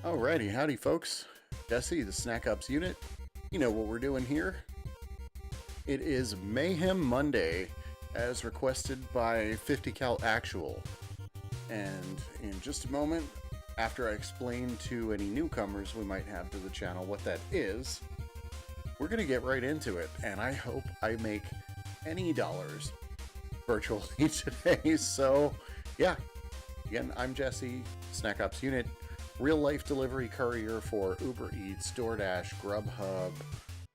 Alrighty, howdy folks. Jesse, the Snack Ups unit. You know what we're doing here. It is Mayhem Monday, as requested by 50 Cal Actual. And in just a moment, after I explain to any newcomers we might have to the channel what that is, we're going to get right into it. And I hope I make any dollars virtually today. So, yeah. Again, I'm Jesse, Snack Ups unit. Real-life delivery courier for Uber Eats, DoorDash, Grubhub,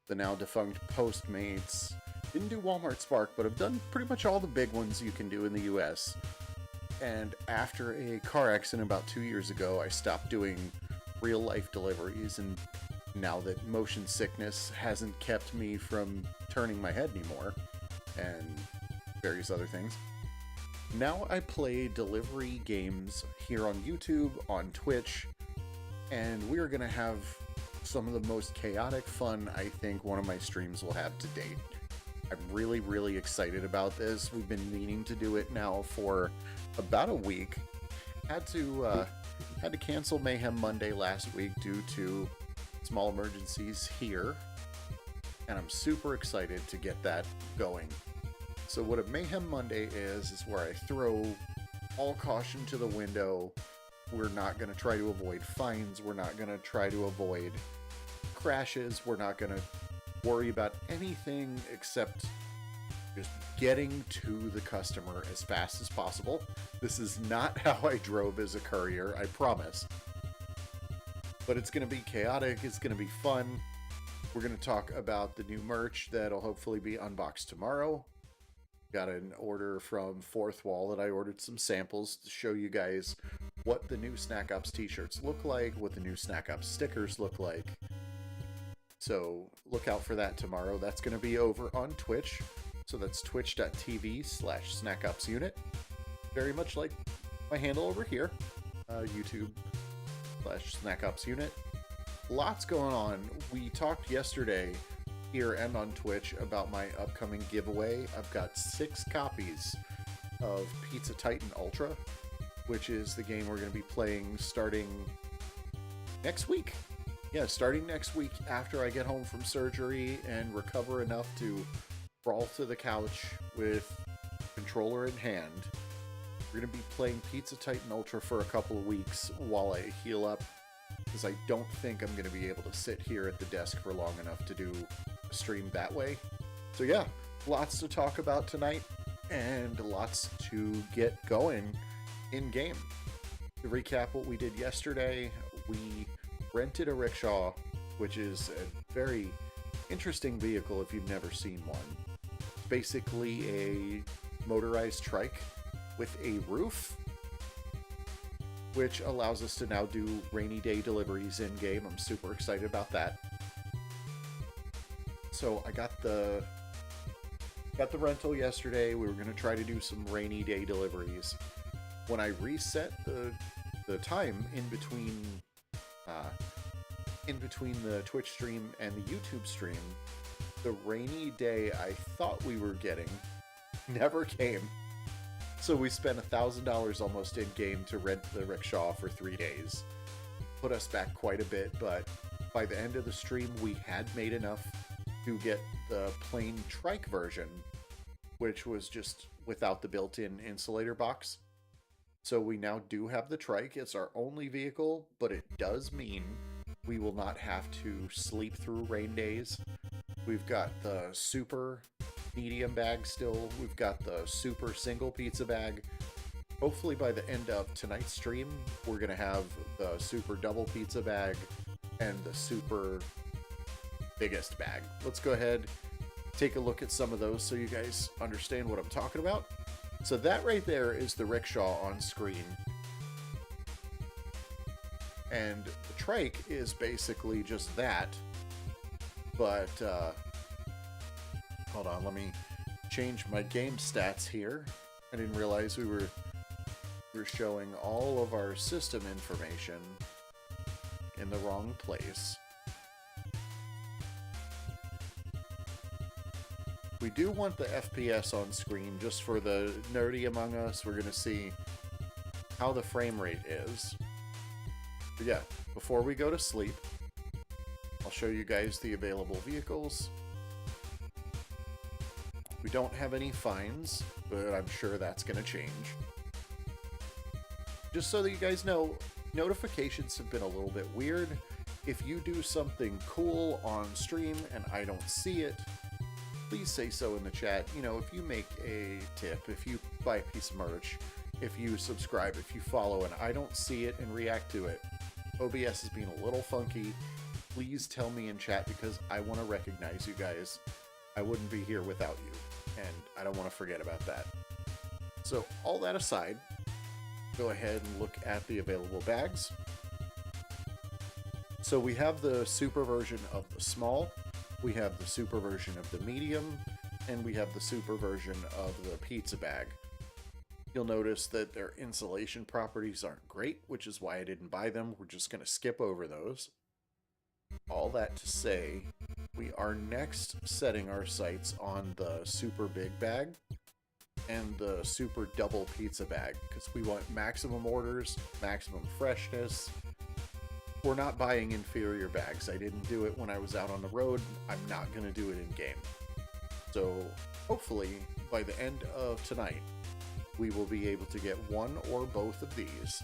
the now defunct Postmates. Didn't do Walmart Spark, but I've done pretty much all the big ones you can do in the US. And after a car accident about 2 years ago, I stopped doing real-life deliveries, and now that motion sickness hasn't kept me from turning my head anymore, and various other things, now I play delivery games here on YouTube, on Twitch, and we are going to have some of the most chaotic fun I think one of my streams will have to date. I'm really, really excited about this. We've been meaning to do it now for about a week. Had to cancel Mayhem Monday last week due to small emergencies here, and I'm super excited to get that going. So what a Mayhem Monday is where I throw all caution to the window. We're not going to try to avoid fines. We're not going to try to avoid crashes. We're not going to worry about anything except just getting to the customer as fast as possible. This is not how I drove as a courier, I promise. But it's going to be chaotic. It's going to be fun. We're going to talk about the new merch that'll hopefully be unboxed tomorrow. Got an order from Fourth Wall that I ordered some samples to show you guys what the new Snack Ups t-shirts look like, what the new Snack Ups stickers look like. So look out for that tomorrow. That's going to be over on Twitch. So that's twitch.tv/snackupsunit. Very much like my handle over here, YouTube/snackupsunit. Lots going on. We talked yesterday here and on Twitch about my upcoming giveaway. I've got 6 copies of Pizza Titan Ultra, which is the game we're going to be playing starting next week. Yeah, starting next week after I get home from surgery and recover enough to crawl to the couch with controller in hand. We're going to be playing Pizza Titan Ultra for a couple of weeks while I heal up, because I don't think I'm going to be able to sit here at the desk for long enough to do stream that way. So yeah, lots to talk about tonight and lots to get going in game. To recap what we did yesterday, we rented a rickshaw, which is a very interesting vehicle if you've never seen one. Basically a motorized trike with a roof, which allows us to now do rainy day deliveries in game. I'm super excited about that. So I got the rental yesterday. We were going to try to do some rainy day deliveries. When I reset the time in between the Twitch stream and the YouTube stream, the rainy day I thought we were getting never came. So we spent $1,000 almost in game to rent the rickshaw for 3 days. Put us back quite a bit, but by the end of the stream we had made enough to get the plain trike version, which was just without the built-in insulator box. So we now do have the trike. It's our only vehicle, but it does mean we will not have to sleep through rain days. We've got the super medium bag still. We've got the super single pizza bag. Hopefully by the end of tonight's stream, we're going to have the super double pizza bag and the super biggest bag. Let's go ahead, take a look at some of those so you guys understand what I'm talking about. So that right there is the rickshaw on screen. And the trike is basically just that. But, hold on, let me change my game stats here. I didn't realize we were showing all of our system information in the wrong place. We do want the FPS on screen just for the nerdy among us. We're going to see how the frame rate is. But yeah, before we go to sleep, I'll show you guys the available vehicles. We don't have any fines, but I'm sure that's going to change. Just so that you guys know, notifications have been a little bit weird. If you do something cool on stream and I don't see it, please say so in the chat. You know, if you make a tip, if you buy a piece of merch, if you subscribe, if you follow and I don't see it and react to it, OBS is being a little funky. Please tell me in chat because I want to recognize you guys. I wouldn't be here without you, and I don't want to forget about that. So all that aside, go ahead and look at the available bags. So we have the super version of the small, we have the super version of the medium, and we have the super version of the pizza bag. You'll notice that their insulation properties aren't great, which is why I didn't buy them. We're just going to skip over those. All that to say, we are next setting our sights on the super big bag and the super double pizza bag because we want maximum orders, maximum freshness. We're not buying inferior bags. I didn't do it when I was out on the road. I'm not going to do it in game. So hopefully by the end of tonight, we will be able to get one or both of these.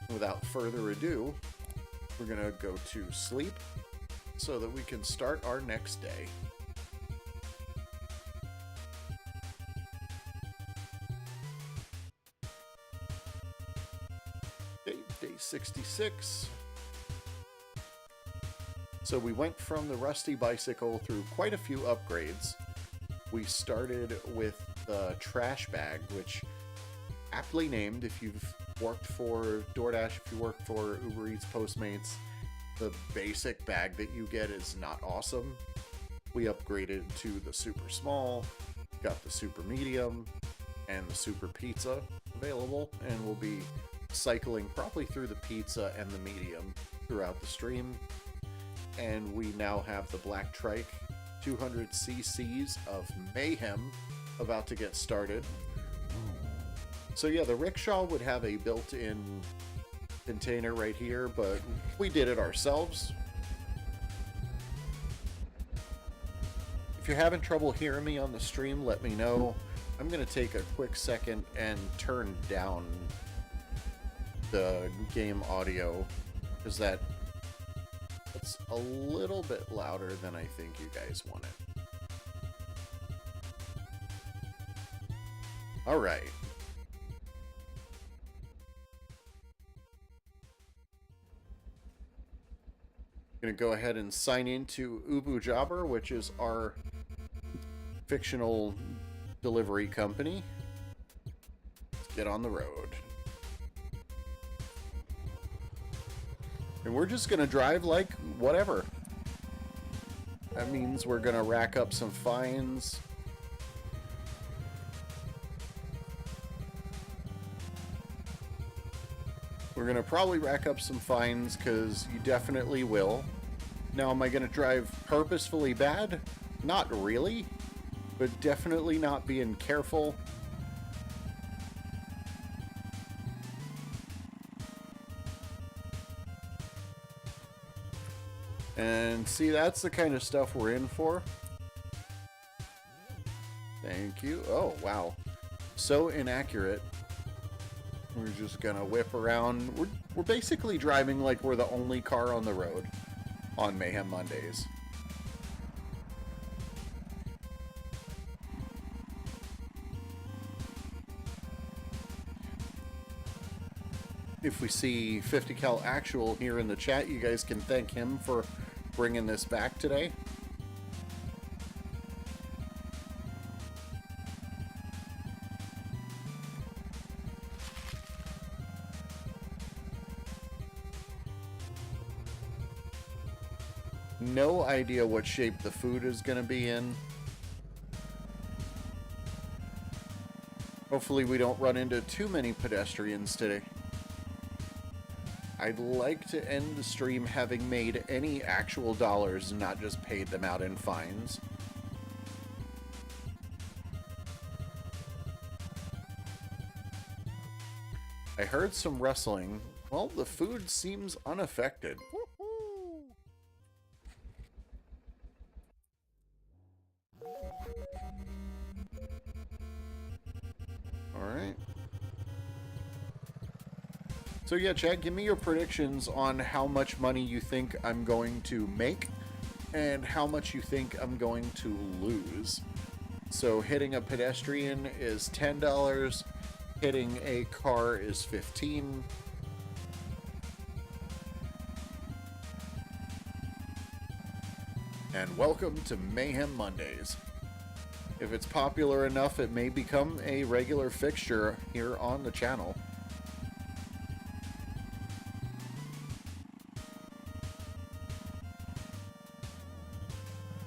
Without further ado, we're going to go to sleep so that we can start our next day. Day 66. So we went from the rusty bicycle through quite a few upgrades. We started with the trash bag, which aptly named if you've worked for DoorDash, if you work for Uber Eats, Postmates, the basic bag that you get is not awesome. We upgraded to the super small, got the super medium, and the super pizza available, and we'll be cycling probably through the pizza and the medium throughout the stream. And we now have the black trike 200 cc's of Mayhem about to get started. So yeah, the rickshaw would have a built-in container right here, but we did it ourselves. If you're having trouble hearing me on the stream, let me know. I'm going to take a quick second and turn down the game audio because that's a little bit louder than I think you guys want it. All right. I'm going to go ahead and sign into Ubu Jobber, which is our fictional delivery company. Let's get on the road. And we're just going to drive like whatever. That means we're going to rack up some fines. We're going to probably rack up some fines because you definitely will. Now, am I going to drive purposefully bad? Not really, but definitely not being careful. And see, that's the kind of stuff we're in for. Thank you. Oh, wow. So inaccurate. We're just gonna whip around. We're basically driving like we're the only car on the road on Mayhem Mondays. If we see 50 cal actual here in the chat, you guys can thank him for bringing this back today. No idea what shape the food is going to be in. Hopefully we don't run into too many pedestrians today. I'd like to end the stream having made any actual dollars and not just paid them out in fines. I heard some rustling Well, the food seems unaffected. Alright. So yeah, Chad, give me your predictions on how much money you think I'm going to make and how much you think I'm going to lose. So hitting a pedestrian is $10, hitting a car is $15. And welcome to Mayhem Mondays. If it's popular enough, it may become a regular fixture here on the channel.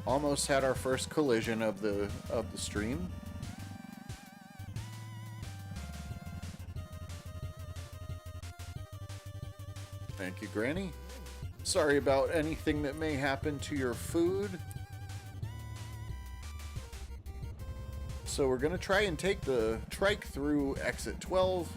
Almost had our first collision of the stream. Thank you, Granny. Sorry about anything that may happen to your food. So we're gonna try and take the trike through exit 12.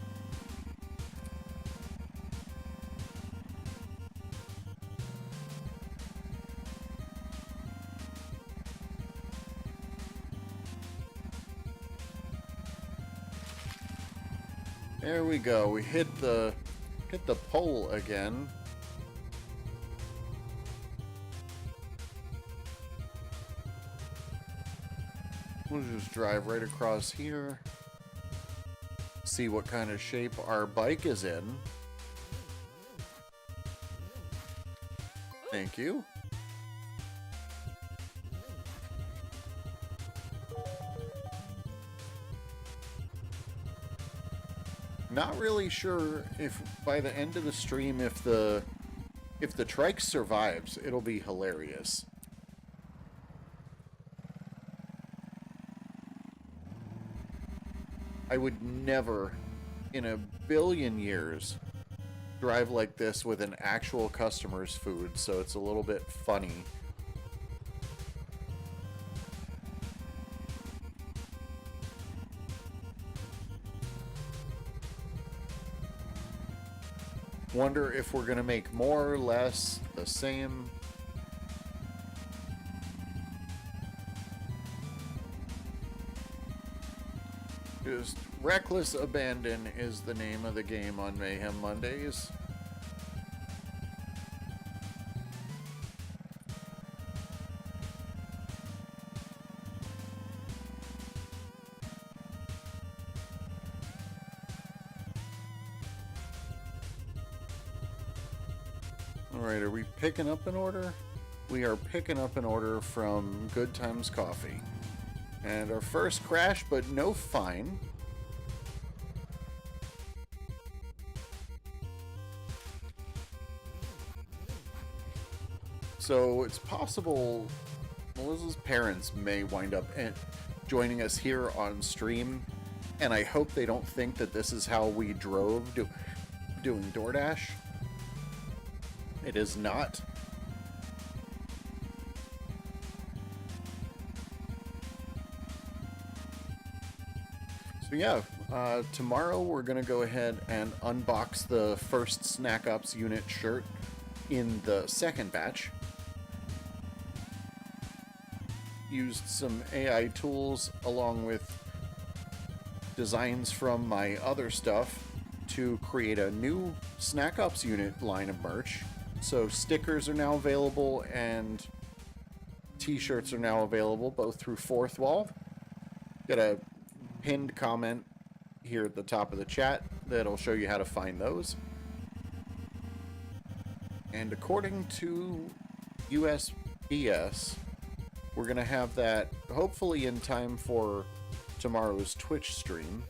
There we go. We hit the pole again. We'll just drive right across here. See what kind of shape our bike is in. Thank you. Not really sure if by the end of the stream if the trike survives, it'll be hilarious. I would never in a billion years drive like this with an actual customer's food, so it's a little bit funny. Wonder if we're gonna make more, less, the same. Just Reckless Abandon is the name of the game on Mayhem Mondays. Alright, are we picking up an order? We are picking up an order from Good Times Coffee. And our first crash, but no fine. So it's possible Melissa's parents may wind up joining us here on stream, and I hope they don't think that this is how we drove doing DoorDash. It is not. So yeah, tomorrow we're going to go ahead and unbox the first Snack Ops unit shirt in the second batch. Used some AI tools along with designs from my other stuff to create a new Snack Ops unit line of merch. So stickers are now available and t-shirts are now available both through Fourth Wall. Got a pinned comment here at the top of the chat that'll show you how to find those. And according to USPS, we're going to have that hopefully in time for tomorrow's Twitch stream.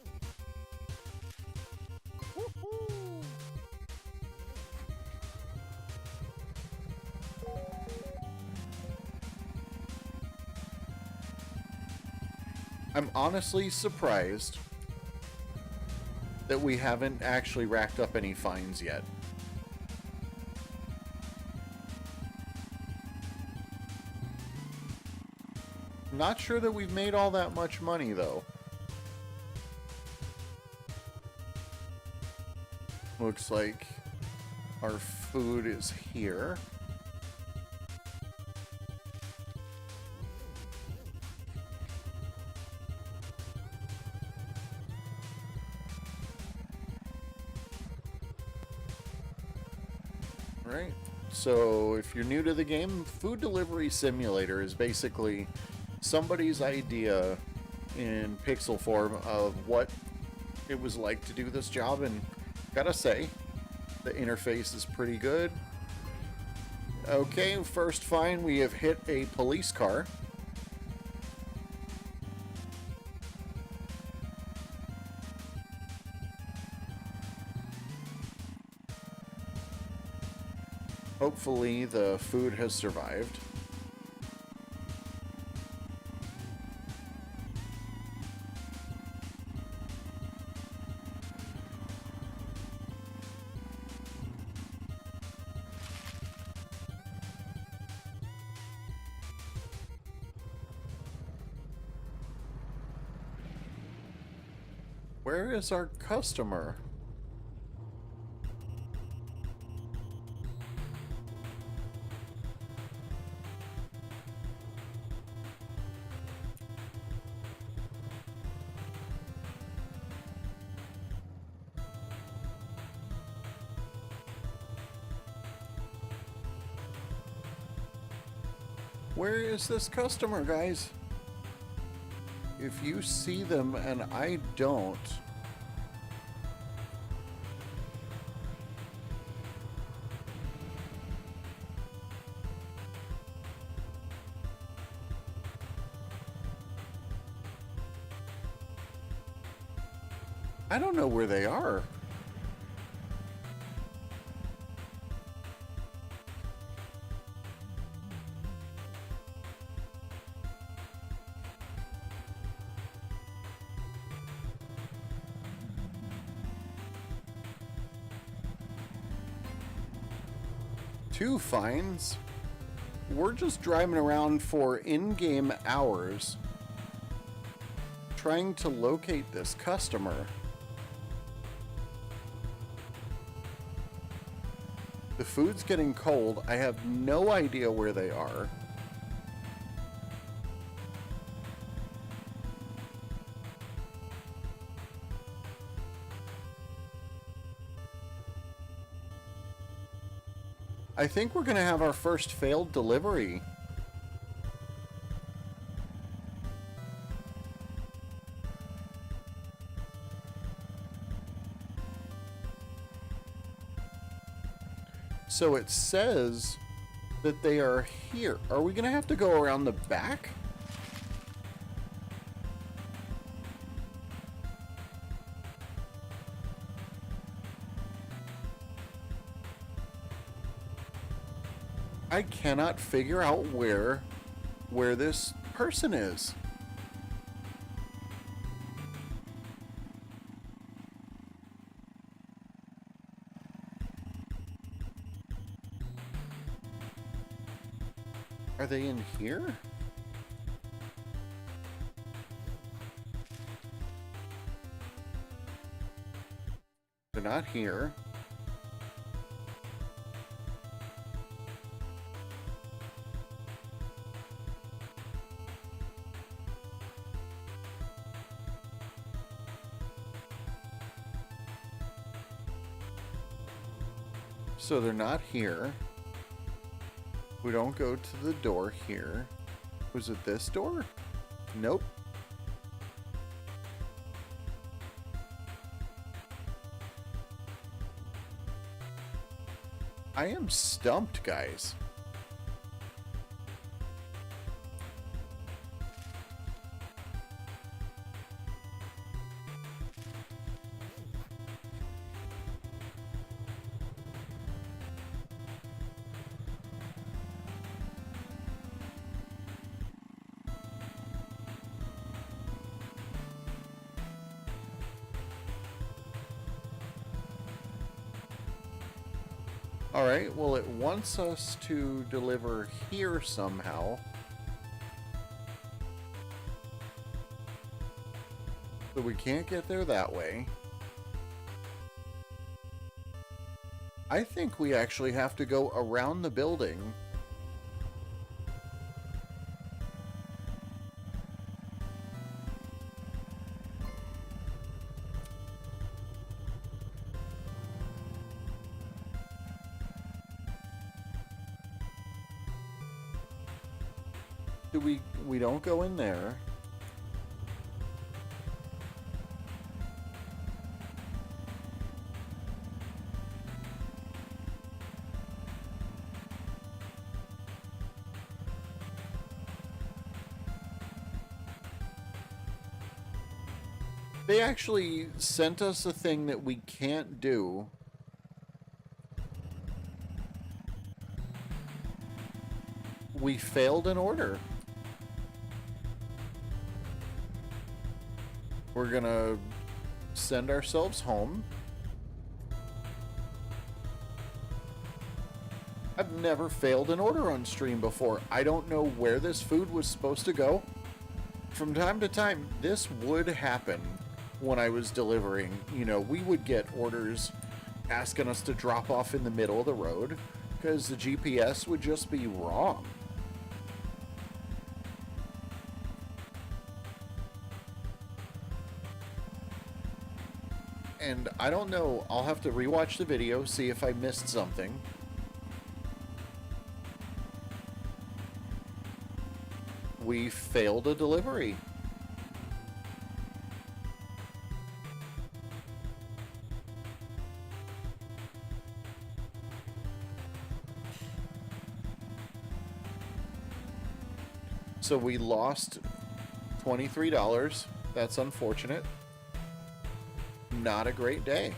I'm honestly surprised that we haven't actually racked up any fines yet. Not sure that we've made all that much money, though. Looks like Our food is here. Right. So if you're new to the game, Food Delivery Simulator is basically somebody's idea in pixel form of what it was like to do this job, and gotta say, the interface is pretty good. Okay, first find, we have hit a police car. Hopefully the food has survived. Where is our customer? Where is this customer, guys? If you see them and I don't... I don't know where they are. Two fines. We're just driving around for in-game hours trying to locate this customer. The food's getting cold. I have no idea where they are. I think we're gonna have our first failed delivery. So it says that they are here. Are we gonna have to go around the back? I cannot figure out where this person is. Are they in here? They're not here. So they're not here. We don't go to the door here. Was it this door? Nope. I am stumped, guys. Alright, well, it wants us to deliver here somehow. So we can't get there that way. I think we actually have to go around the building. We don't go in there. They actually sent us a thing that we can't do. We failed an order. We're gonna send ourselves home. I've never failed an order on stream before. I don't know where this food was supposed to go. From time to time, this would happen when I was delivering. You know, we would get orders asking us to drop off in the middle of the road because the GPS would just be wrong. And I don't know, I'll have to rewatch the video, see if I missed something. We failed a delivery. So we lost $23. That's unfortunate. Not a great day.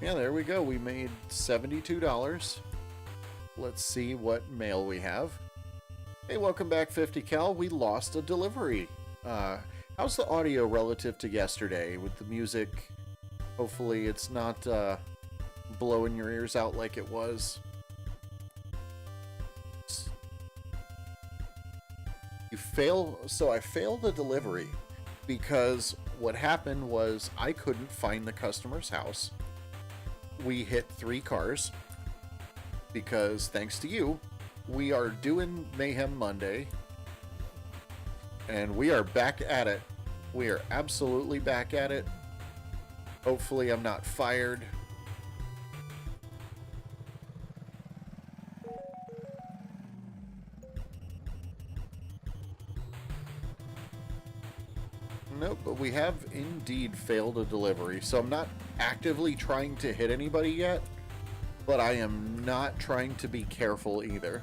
Yeah, there we go. We made $72. Let's see what mail we have. Hey, welcome back, 50 Cal. We lost a delivery. How's the audio relative to yesterday with the music? Hopefully it's not blowing your ears out like it was. So I failed the delivery because what happened was I couldn't find the customer's house. We hit 3 cars because thanks to you, we are doing Mayhem Monday and we are back at it. We are absolutely back at it. Hopefully I'm not fired. Nope, but we have indeed failed a delivery. So I'm not actively trying to hit anybody yet, but I am not trying to be careful either.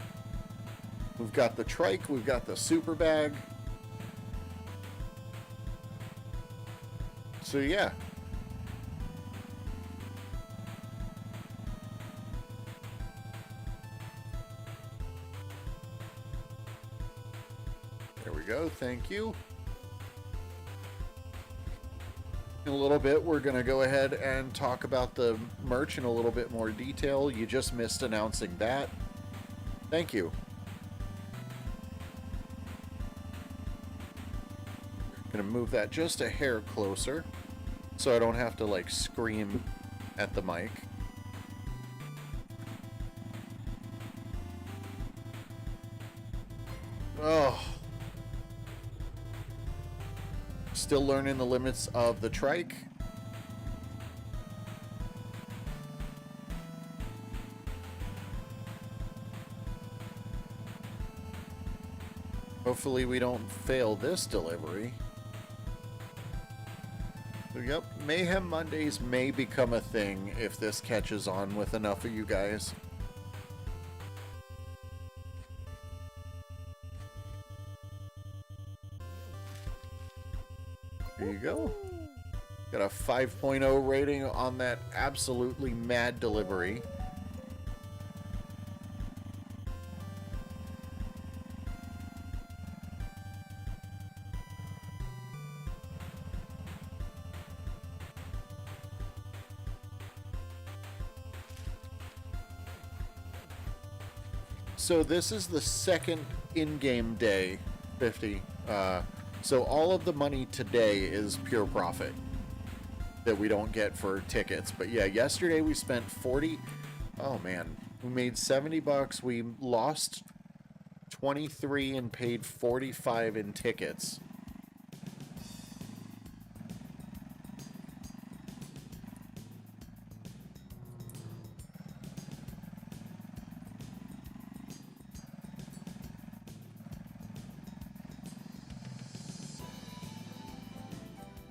We've got the trike, we've got the super bag. So yeah. There we go, thank you. In a little bit, we're going to go ahead and talk about the merch in a little bit more detail. You just missed announcing that. Thank you. Going to move that just a hair closer so I don't have to like scream at the mic. Oh. Still learning the limits of the trike. Hopefully we don't fail this delivery. Yep, Mayhem Mondays may become a thing if this catches on with enough of you guys. There you go. Got a 5.0 rating on that absolutely mad delivery. So this is the second in-game day, 50. So all of the money today is pure profit that we don't get for tickets. But yeah, yesterday we spent 40. Oh man, we made 70 bucks. We lost 23 and paid 45 in tickets.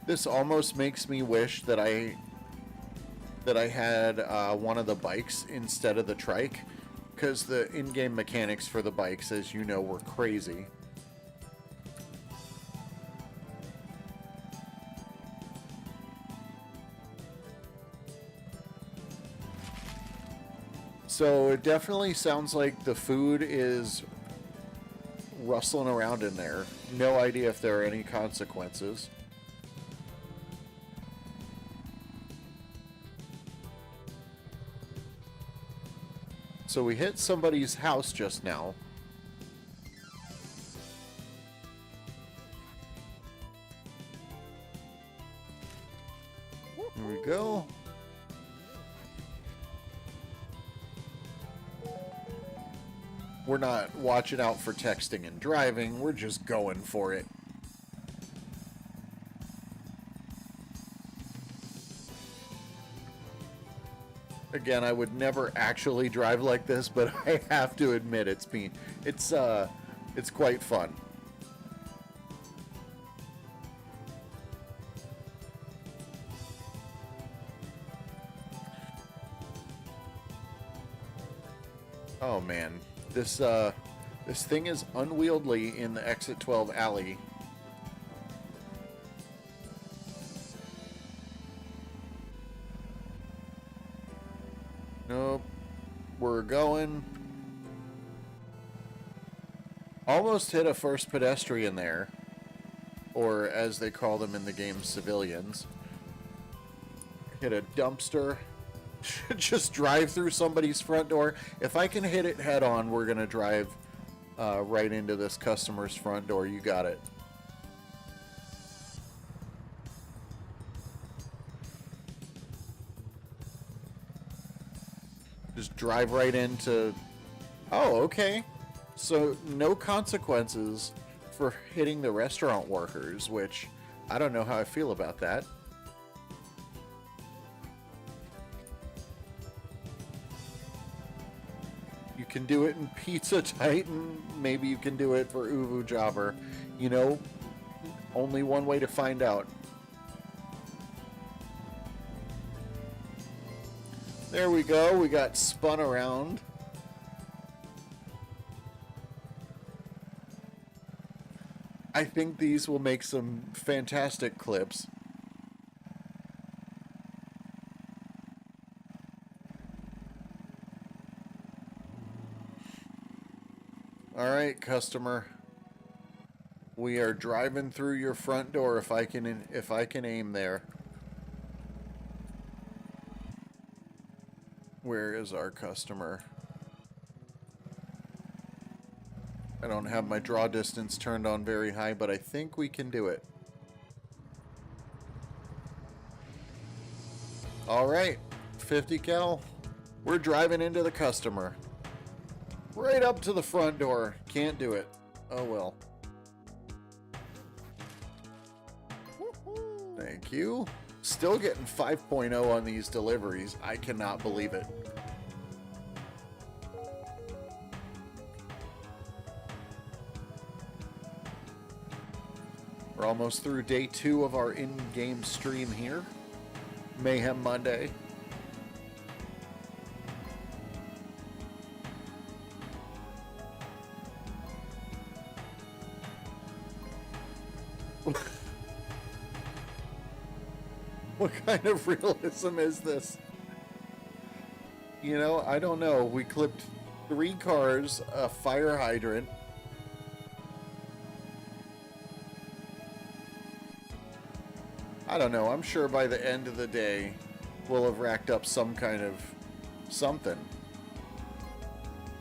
This almost makes me wish that I had one of the bikes instead of the trike, because the in-game mechanics for the bikes, as you know, were crazy. So it definitely sounds like the food is rustling around in there. No idea if there are any consequences. So we hit somebody's house just now. Here we go. We're not watching out for texting and driving. We're just going for it. Again, I would never actually drive like this, but I have to admit it's quite fun. Oh man, this thing is unwieldy in the exit 12 alley. Nope. We're going. Almost hit a first pedestrian there. Or as they call them in the game, civilians. Hit a dumpster. Just drive through somebody's front door. If I can hit it head on, we're going to drive right into this customer's front door. You got it. Just drive right into... Oh, okay. So, no consequences for hitting the restaurant workers, which I don't know how I feel about that. You can do it in Pizza Titan. Maybe you can do it for Uvu Jobber. You know, only one way to find out. There we go. We got spun around. I think these will make some fantastic clips. All right, customer. We are driving through your front door if I can aim there. Where is our customer? I don't have my draw distance turned on very high, but I think we can do it. All right, 50 cal. We're driving into the customer. Right up to the front door. Can't do it. Oh well. Thank you. Still getting 5.0 on these deliveries. I cannot believe it. We're almost through day 2 of our in-game stream here. Mayhem Monday. What kind of realism is this? You know, I don't know. We clipped 3 cars, a fire hydrant. I don't know. I'm sure by the end of the day, we'll have racked up some kind of something.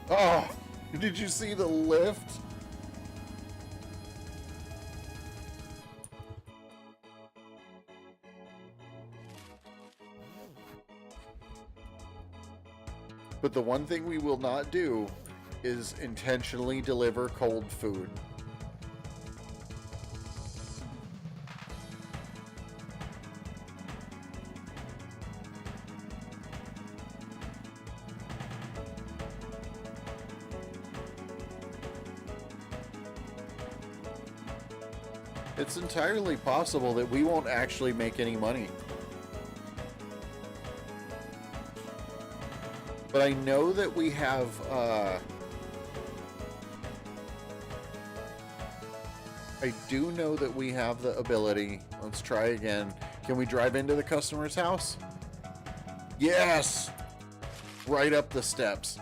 Oh, Did you see the lift? But the one thing we will not do is intentionally deliver cold food. It's entirely possible that we won't actually make any money. But I know that we have, I do know that we have the ability. Let's try again. Can we drive into the customer's house? Yes! Right up the steps.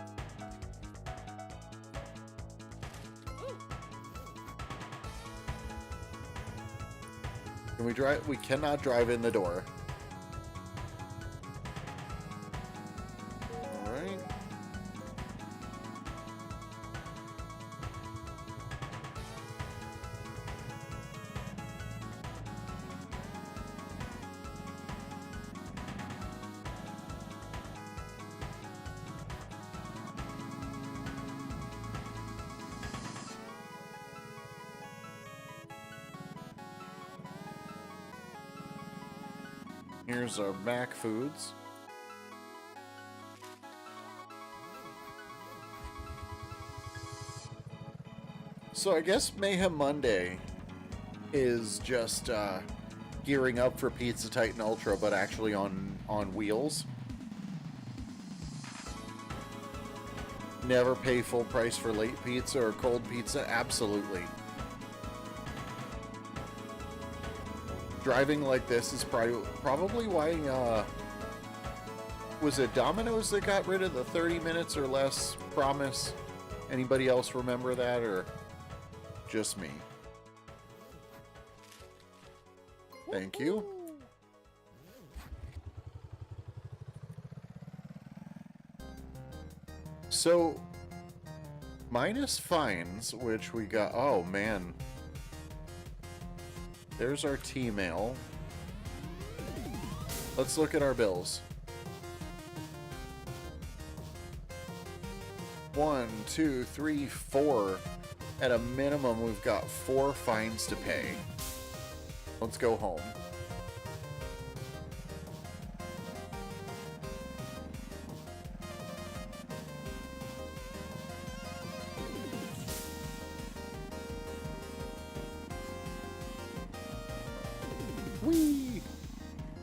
Can we drive? We cannot drive in the door. Alright. Here's our Mac foods. So I guess Mayhem Monday is just gearing up for Pizza Titan Ultra, but actually on wheels. Never pay full price for late pizza or cold pizza? Absolutely. Driving like this is probably why, was it Domino's that got rid of the 30 minutes or less promise? Anybody else remember that, or just me? Thank you. So, minus fines, which we got, oh man. There's our T-mail. Let's look at our bills. 1, 2, 3, 4. At a minimum, we've got 4 fines to pay. Let's go home. Whee!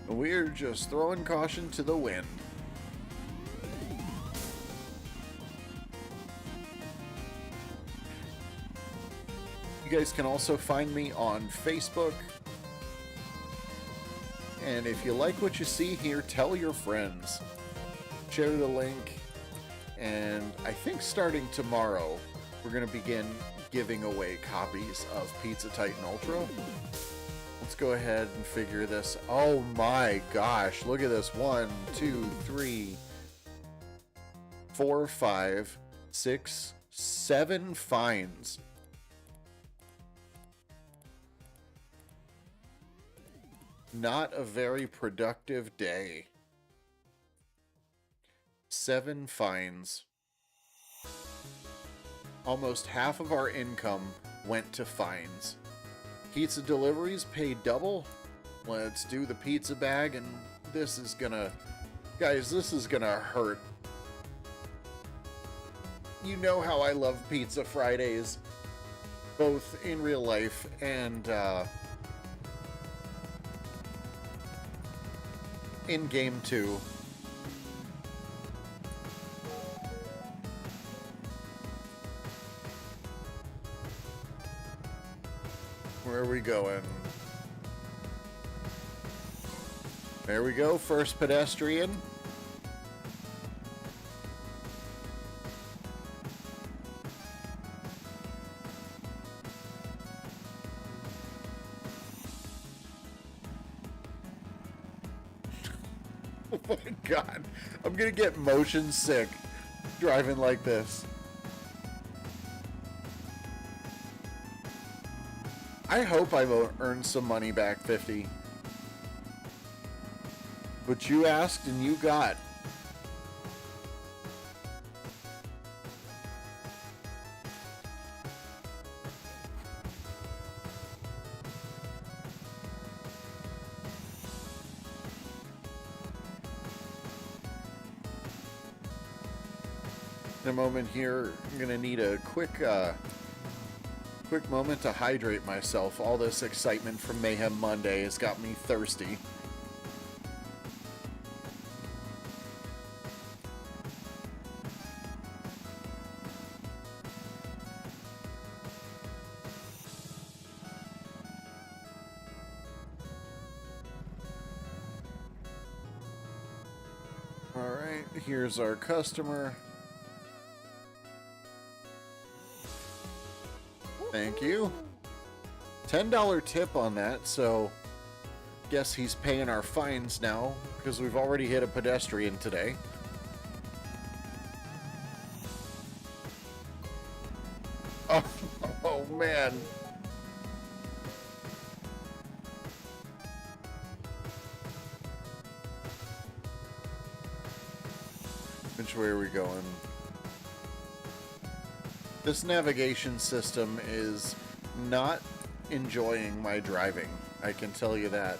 We're just throwing caution to the wind. You guys can also find me on Facebook. And if you like what you see here, tell your friends. Share the link. And I think starting tomorrow, we're going to begin giving away copies of Pizza Titan Ultra. Let's go ahead and figure this. Oh my gosh, look at this. 1, 2, 3, 4, 5, 6, 7 fines. Not a very productive day. 7 fines. Almost half of our income went to fines. Pizza deliveries pay double. Let's do the pizza bag, and this is gonna... Guys, this is gonna hurt. You know how I love Pizza Fridays, both in real life and in game 2. Where are we going? There we go, first pedestrian. Oh my god, I'm gonna get motion sick driving like this. I hope I've earned some money back, 50. But you asked and you got. In a moment here, I'm gonna need a quick moment to hydrate myself. All this excitement from Mayhem Monday has got me thirsty. All right, here's our customer. Thank you. $10 tip on that, so guess he's paying our fines now because we've already hit a pedestrian today. Oh, oh man. Which way are we going? This navigation system is not enjoying my driving. I can tell you that.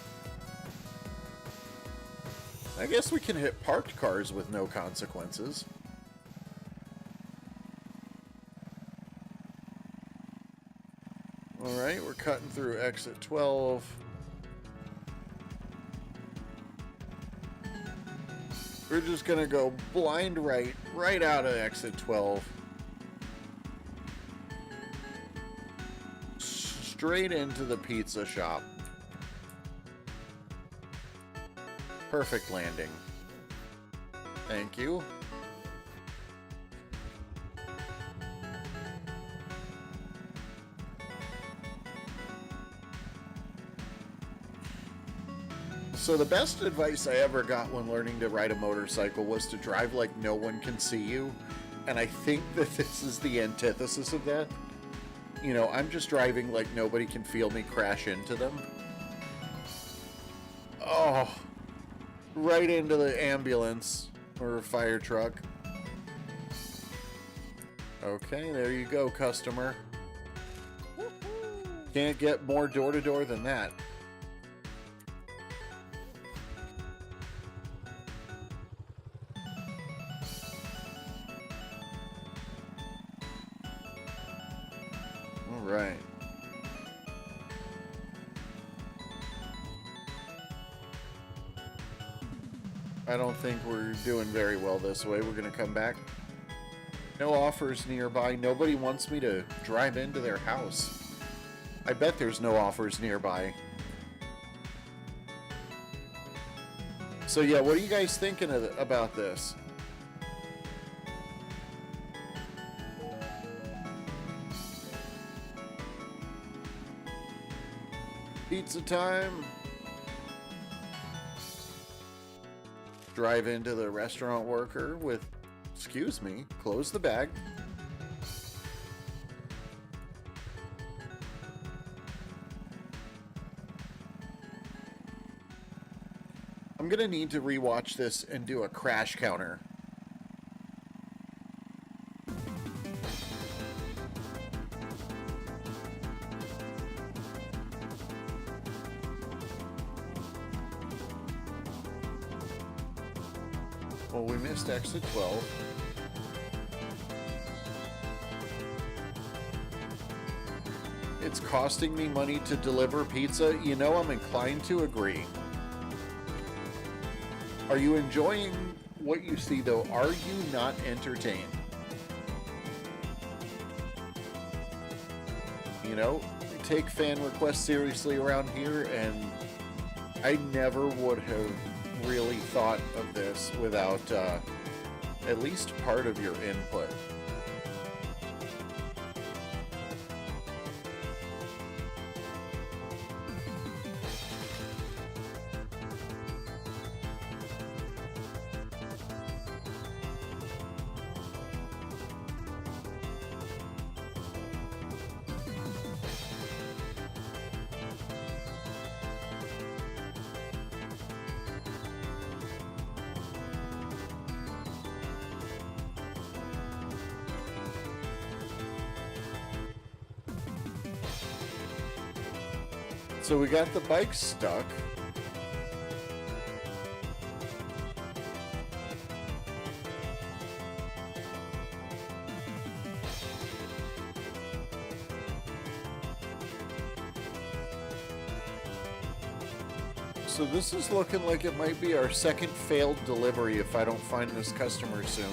I guess we can hit parked cars with no consequences. Alright, we're cutting through exit 12. We're just gonna go blind right out of exit 12. Straight into the pizza shop. Perfect landing. Thank you. So the best advice I ever got when learning to ride a motorcycle was to drive like no one can see you. And I think that this is the antithesis of that. You know, I'm just driving like nobody can feel me crash into them. Oh, right into the ambulance or fire truck. Okay, there you go, customer. Can't get more door-to-door than that. Right. I don't think we're doing very well this way. We're going to come back. No offers nearby. Nobody wants me to drive into their house. I bet there's no offers nearby. So yeah, what are you guys thinking about this? Pizza time. Drive into the restaurant worker with, excuse me, close the bag. I'm gonna need to rewatch this and do a crash counter. Well, we missed exit 12. It's costing me money to deliver pizza. You know, I'm inclined to agree. Are you enjoying what you see, though? Are you not entertained? You know, we take fan requests seriously around here, and I never would have really thought of this without at least part of your input. So we got the bike stuck. So this is looking like it might be our second failed delivery if I don't find this customer soon.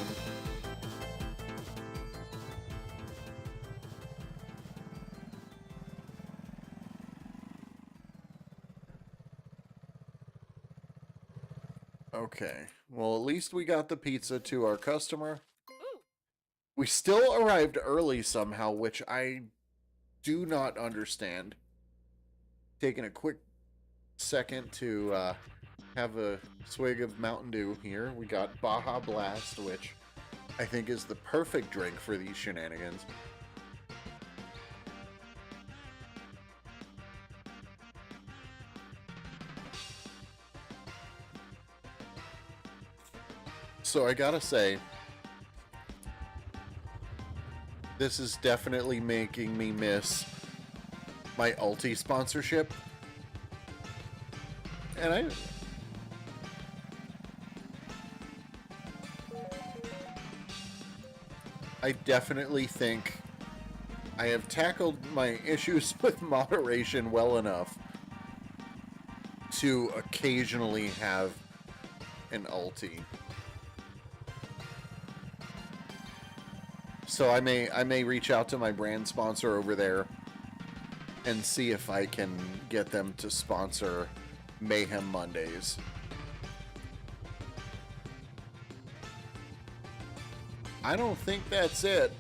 Okay, well at least we got the pizza to our customer. We still arrived early somehow, which I do not understand. Taking a quick second to have a swig of Mountain Dew here. We got Baja Blast, which I think is the perfect drink for these shenanigans. So I gotta say, this is definitely making me miss my Alti sponsorship. And I definitely think I have tackled my issues with moderation well enough to occasionally have an Alti. So I may reach out to my brand sponsor over there and see if I can get them to sponsor Mayhem Mondays. I don't think that's it.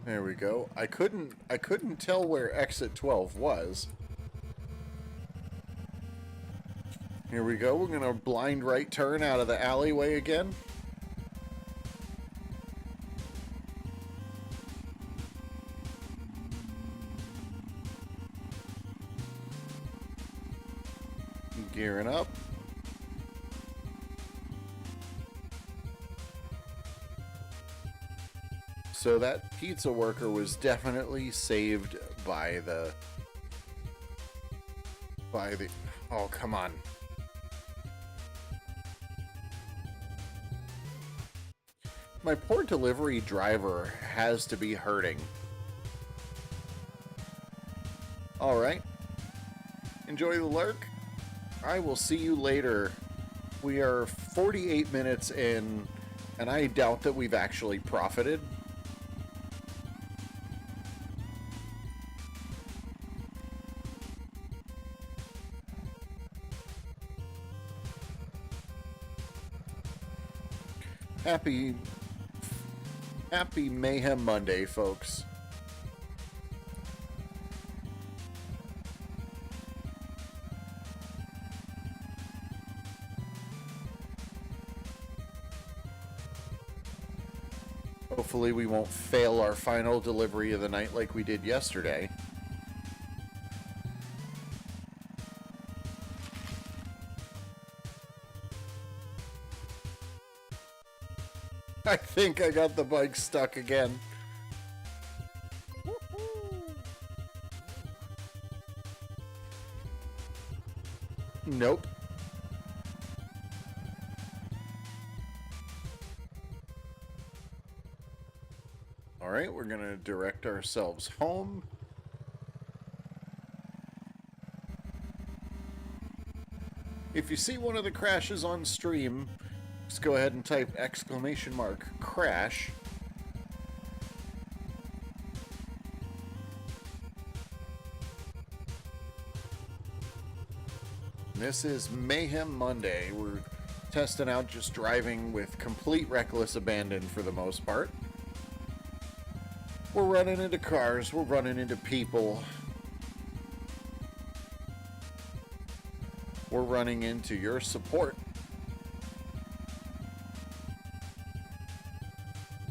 There we go. I couldn't tell where exit 12 was. Here we go. We're going to blind right turn out of the alleyway again. Gearing up. So that pizza worker was definitely saved by the... Oh, come on. My poor delivery driver has to be hurting. Alright. Enjoy the lurk. I will see you later. We are 48 minutes in, and I doubt that we've actually profited. Happy Mayhem Monday, folks. Hopefully we won't fail our final delivery of the night like we did yesterday. I think I got the bike stuck again. Nope. Alright, we're gonna direct ourselves home. If you see one of the crashes on stream, just go ahead and type !crash. This is Mayhem Monday. We're testing out just driving with complete reckless abandon for the most part. We're running into cars, we're running into people. We're running into your support.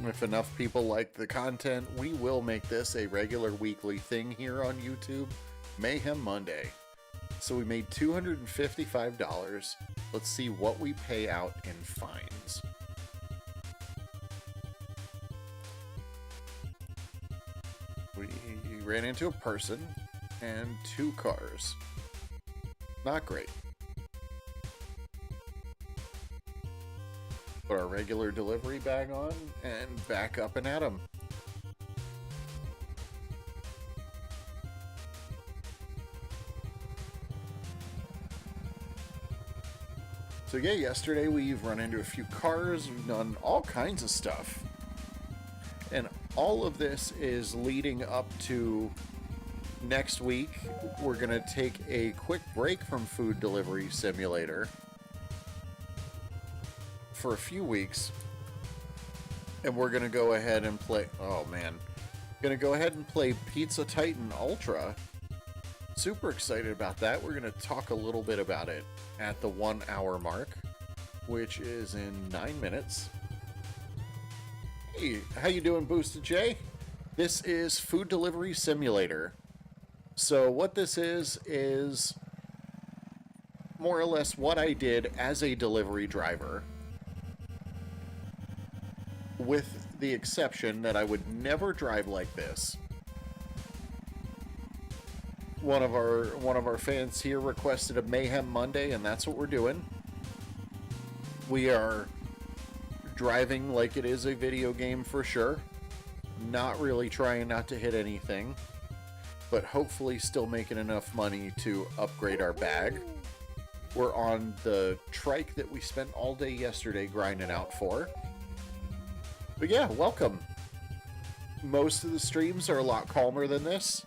If enough people like the content, we will make this a regular weekly thing here on YouTube. Mayhem Monday. So we made $255. Let's see what we pay out in fines. We ran into a person and 2 cars. Not great. Put our regular delivery bag on and back up and at 'em. So yeah, yesterday we've run into a few cars, we've done all kinds of stuff. And all of this is leading up to next week. We're going to take a quick break from Food Delivery Simulator for a few weeks. And we're going to go ahead and play... Oh, man. Going to go ahead and play Pizza Titan Ultra. Super excited about that. We're going to talk a little bit about it at the 1 hour mark, which is in 9 minutes. Hey, how you doing, Boosted J? This is Food Delivery Simulator. So what this is more or less what I did as a delivery driver, with the exception that I would never drive like this. One of our fans here requested a Mayhem Monday, and that's what we're doing. We are driving like it is a video game for sure. Not really trying not to hit anything, but hopefully still making enough money to upgrade our bag. We're on the trike that we spent all day yesterday grinding out for. But yeah, welcome. Most of the streams are a lot calmer than this.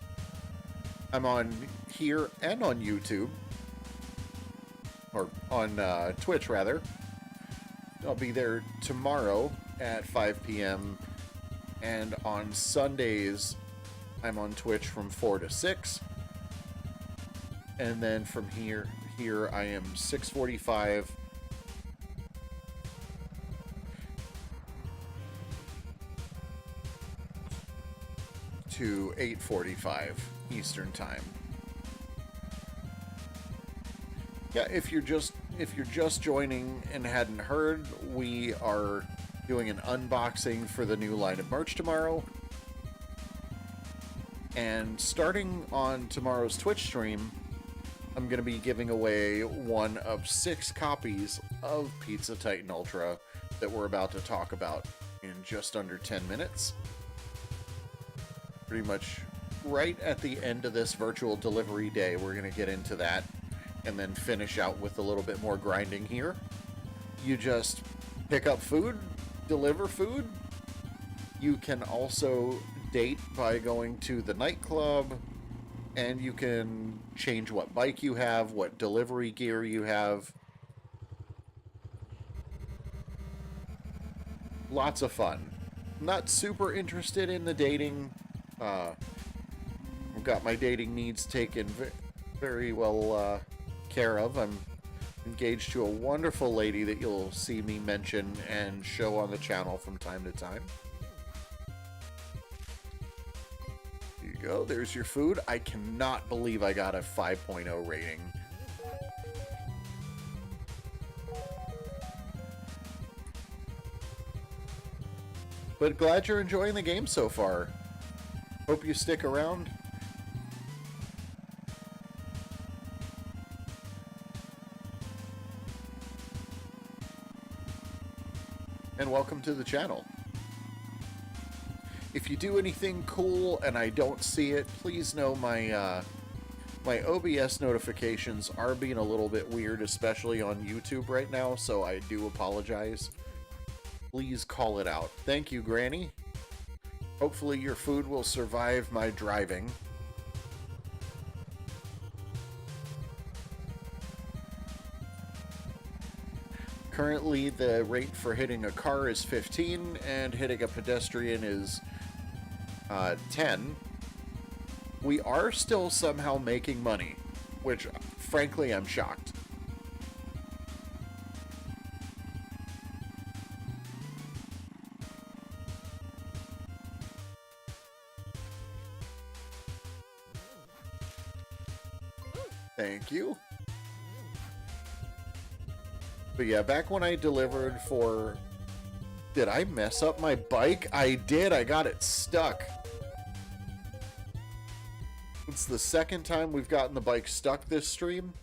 I'm on here and on YouTube. Or on Twitch, rather. I'll be there tomorrow at 5 p.m. And on Sundays, I'm on Twitch from 4 to 6. And then from here I am 6:45 to 8:45 Eastern Time. Yeah, if you're just joining and hadn't heard, we are doing an unboxing for the new line of merch tomorrow. And starting on tomorrow's Twitch stream, I'm going to be giving away one of 6 copies of Pizza Titan Ultra that we're about to talk about in just under 10 minutes. Pretty much right at the end of this virtual delivery day, we're going to get into that and then finish out with a little bit more grinding here. You just pick up food, deliver food. You can also date by going to the nightclub, and you can change what bike you have, what delivery gear you have. Lots of fun. Not super interested in the dating. I've got my dating needs taken very well care of. I'm engaged to a wonderful lady that you'll see me mention and show on the channel from time to time. There you go. There's your food. I cannot believe I got a 5.0 rating. But glad you're enjoying the game so far. Hope you stick around. And welcome to the channel. If you do anything cool and I don't see it, please know my my OBS notifications are being a little bit weird, especially on YouTube right now, so I do apologize. Please call it out. Thank you, Granny. Hopefully your food will survive my driving. Currently, the rate for hitting a car is 15, and hitting a pedestrian is 10. We are still somehow making money, which, frankly, I'm shocked. Thank you. But yeah, back when I delivered for... Did I mess up my bike? I did. I got it stuck. It's the second time we've gotten the bike stuck this stream.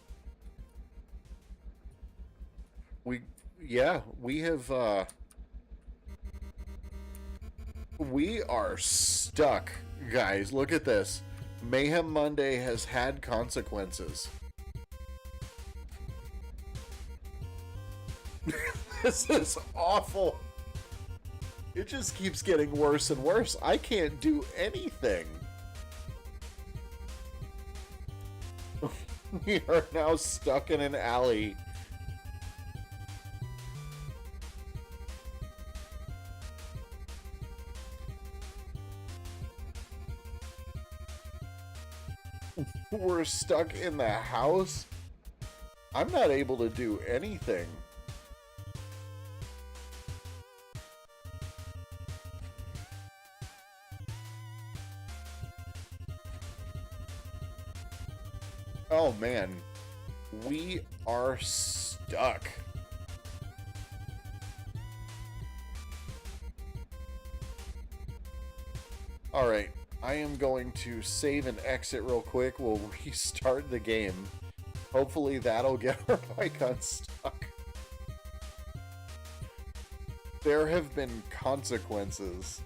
We have, we are stuck, guys. Look at this. Mayhem Monday has had consequences. This is awful. It just keeps getting worse and worse. I can't do anything. We are now stuck in an alley. We're stuck in the house. I'm not able to do anything. Oh man, we are stuck. Alright, I am going to save and exit real quick. We'll restart the game. Hopefully that'll get our bike unstuck. There have been consequences.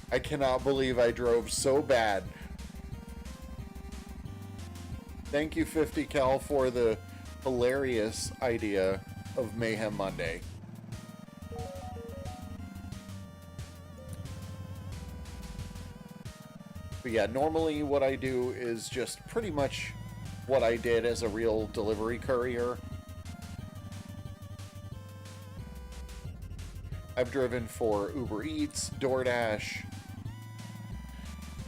I cannot believe I drove so bad. Thank you, 50 Cal, for the hilarious idea of Mayhem Monday. But yeah, normally what I do is just pretty much what I did as a real delivery courier. I've driven for Uber Eats, DoorDash,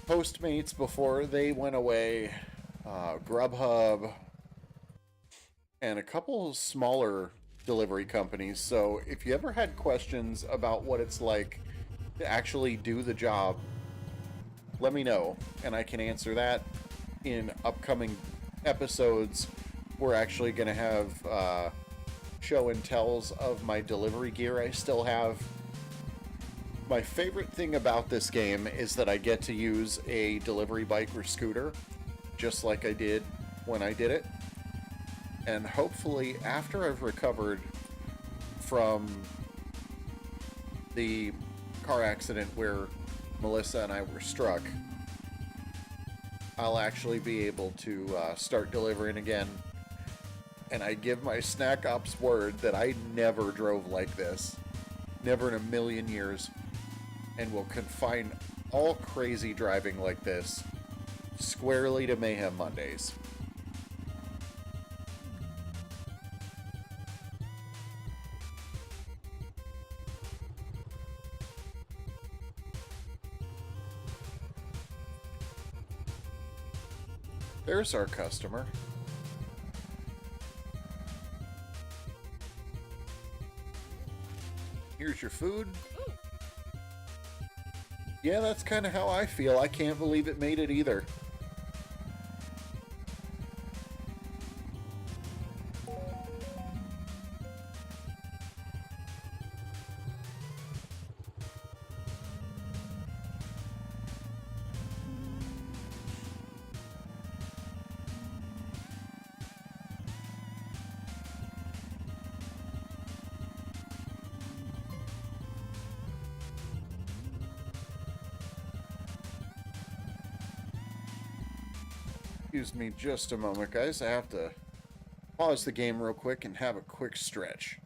Postmates before they went away, Grubhub, and a couple smaller delivery companies. So if you ever had questions about what it's like to actually do the job, let me know, and I can answer that in upcoming episodes. We're actually going to have show and tells of my delivery gear I still have. My favorite thing about this game is that I get to use a delivery bike or scooter, just like I did when I did it. And hopefully, after I've recovered from the car accident where Melissa and I were struck, I'll actually be able to start delivering again. And I give my Snack Ops word that I never drove like this. Never in a million years. And will confine all crazy driving like this squarely to Mayhem Mondays. There's our customer. Here's your food. Yeah, that's kind of how I feel. I can't believe it made it either. Excuse me just a moment, guys. I have to pause the game real quick and have a quick stretch.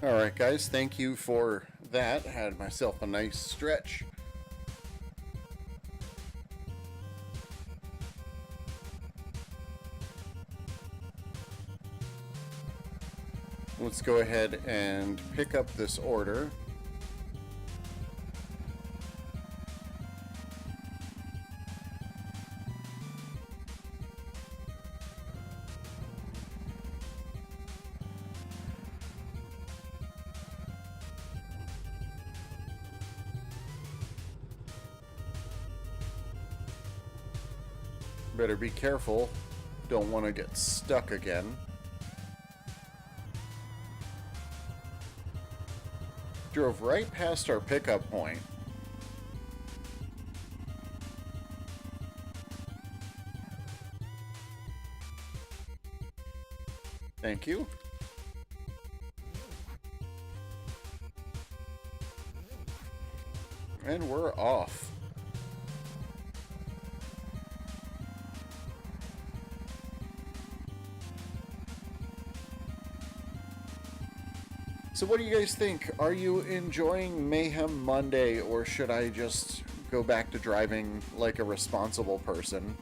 Alright, guys, thank you for that. Had myself a nice stretch. Let's go ahead and pick up this order. Better be careful. Don't want to get stuck again. Drove right past our pickup point. Thank you. And we're off. So what do you guys think? Are you enjoying Mayhem Monday, or should I just go back to driving like a responsible person?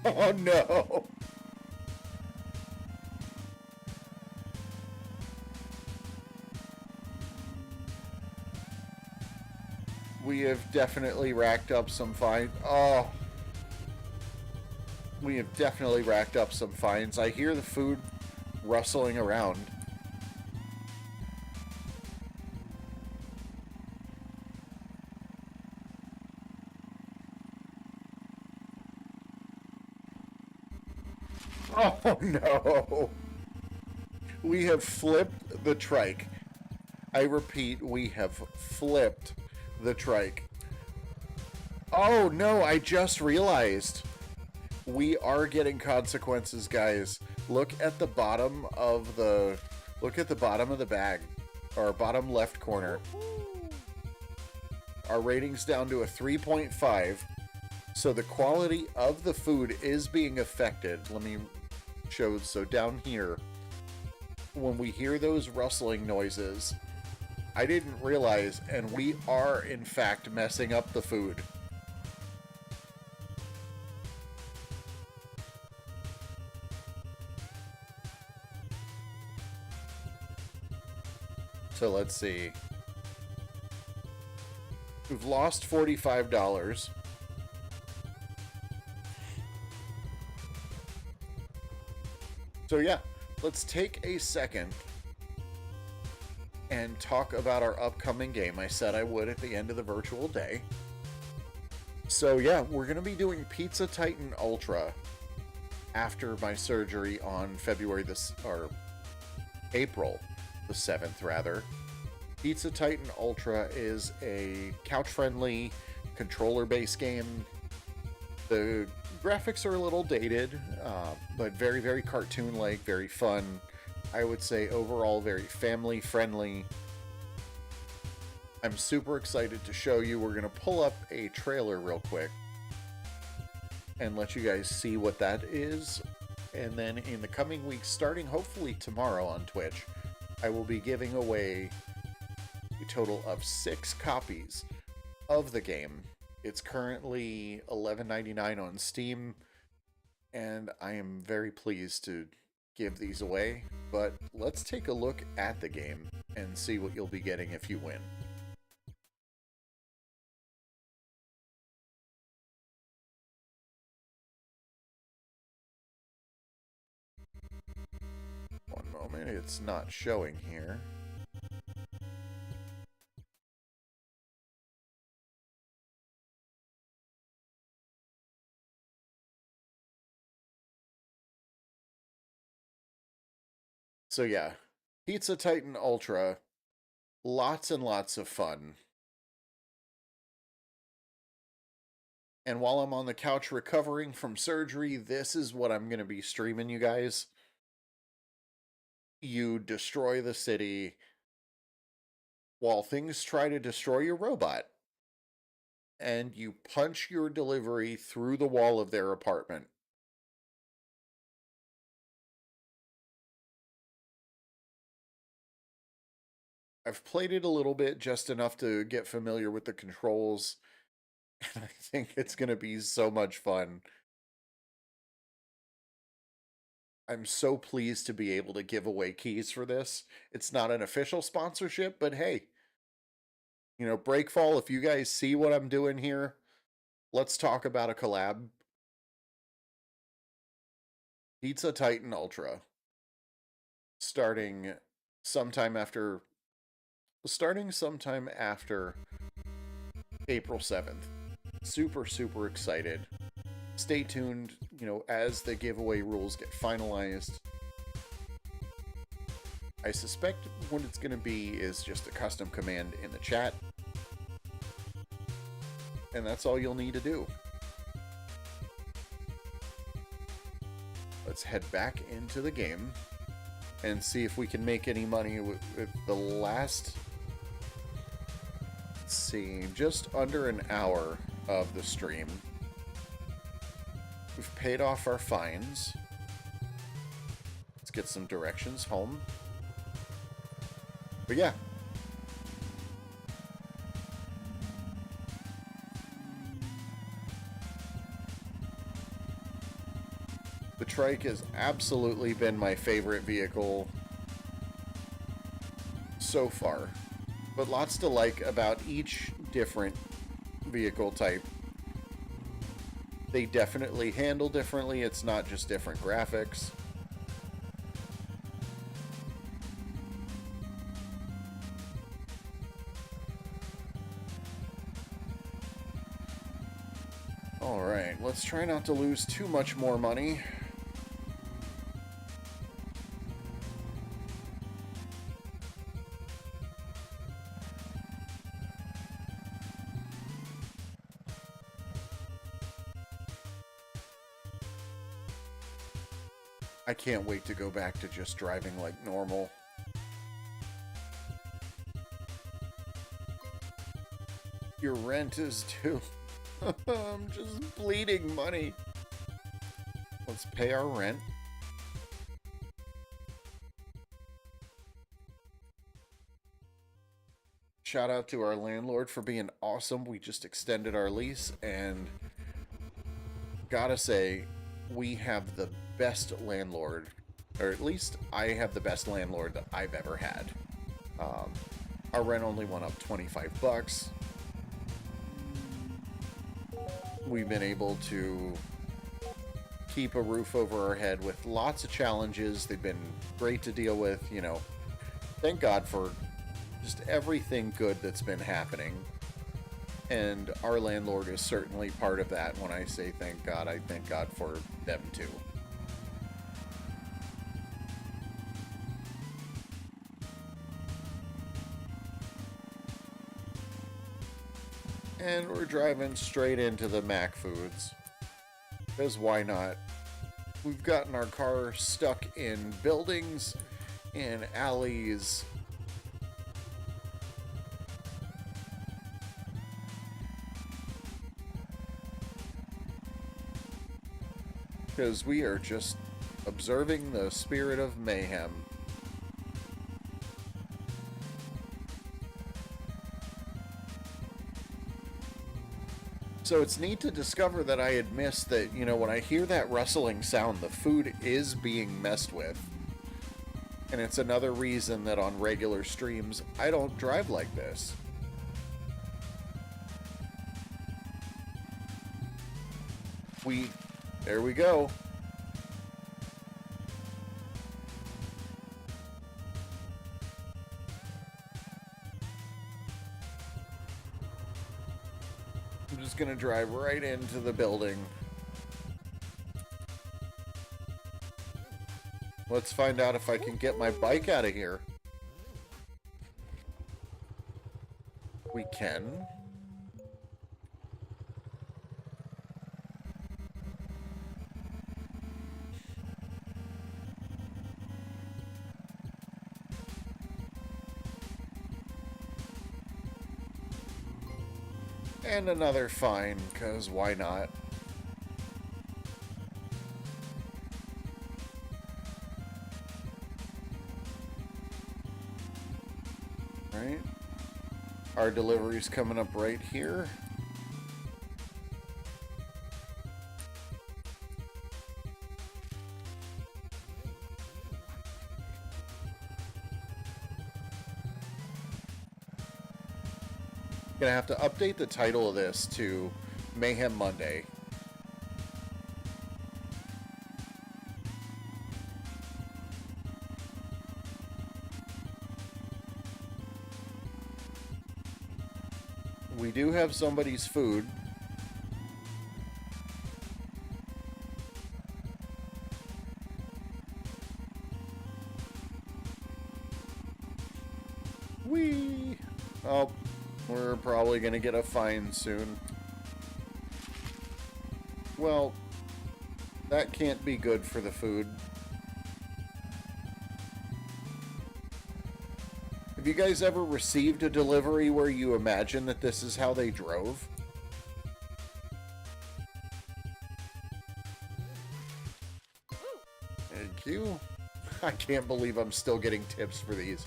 Oh no! We have definitely racked up some fines. Oh! We have definitely racked up some fines. I hear the food rustling around. Oh no! We have flipped the trike. I repeat, we have flipped the trike. Oh no, I just realized. We are getting consequences, guys. Look at the bottom of the bag, or bottom left corner. Our rating's down to a 3.5. So the quality of the food is being affected. Let me show. So down here, when we hear those rustling noises, I didn't realize, and we are in fact messing up the food. So let's see. We've lost $45. So yeah, let's take a second and talk about our upcoming game. I said I would at the end of the virtual day. So yeah, we're going to be doing Pizza Titan Ultra after my surgery on April the 7th, rather. Pizza Titan Ultra is a couch-friendly, controller-based game. The graphics are a little dated, but very, very cartoon-like, very fun. I would say overall very family-friendly. I'm super excited to show you. We're going to pull up a trailer real quick and let you guys see what that is. And then in the coming weeks, starting hopefully tomorrow on Twitch, I will be giving away a total of 6 copies of the game. It's currently $11.99 on Steam, and I am very pleased to give these away. But let's take a look at the game and see what you'll be getting if you win. One moment, it's not showing here. So yeah, Pizza Titan Ultra, lots and lots of fun. And while I'm on the couch recovering from surgery, this is what I'm going to be streaming, you guys. You destroy the city while things try to destroy your robot. And you punch your delivery through the wall of their apartment. I've played it a little bit, just enough to get familiar with the controls, and I think it's going to be so much fun. I'm so pleased to be able to give away keys for this. It's not an official sponsorship, but hey, you know, Breakfall, if you guys see what I'm doing here, let's talk about a collab. Pizza Titan Ultra, starting sometime after April 7th. Super, super excited. Stay tuned, you know, as the giveaway rules get finalized. I suspect what it's going to be is just a custom command in the chat. And that's all you'll need to do. Let's head back into the game and see if we can make any money with the last, let's see, just under an hour of the stream. We've paid off our fines. Let's get some directions home. But yeah. The trike has absolutely been my favorite vehicle so far. But lots to like about each different vehicle type. They definitely handle differently. It's not just different graphics. Alright, let's try not to lose too much more money. I can't wait to go back to just driving like normal. Your rent is due. I'm just bleeding money. Let's pay our rent. Shout out to our landlord for being awesome. We just extended our lease, and gotta say, we have the best landlord, or at least I have the best landlord that I've ever had. Our rent only went up 25 bucks. We've been able to keep a roof over our head with lots of challenges. They've been great to deal with, you know. Thank God for just everything good that's been happening. And our landlord is certainly part of that. When I say thank God, I thank God for them too. And we're driving straight into the Mac Foods. Because why not? We've gotten our car stuck in buildings, in alleys. Because we are just observing the spirit of mayhem. So it's neat to discover that I had missed that, you know, when I hear that rustling sound, the food is being messed with. And it's another reason that on regular streams, I don't drive like this. There we go. I'm just gonna drive right into the building. Let's find out if I can get my bike out of here. We can. And another fine, because why not? Our delivery's coming up right here. Gonna have to update the title of this to Mayhem Monday. We do have somebody's food. Whee! Oh, we're probably gonna get a fine soon. Well, that can't be good for the food. Have you guys ever received a delivery where you imagine that this is how they drove? Thank you. I can't believe I'm still getting tips for these.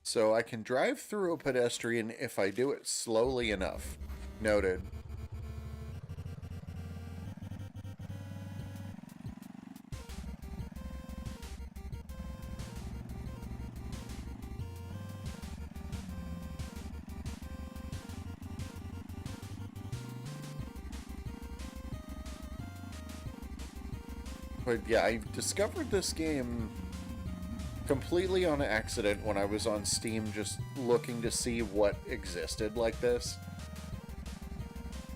So I can drive through a pedestrian if I do it slowly enough. Noted. But yeah, I discovered this game completely on accident when I was on Steam just looking to see what existed like this.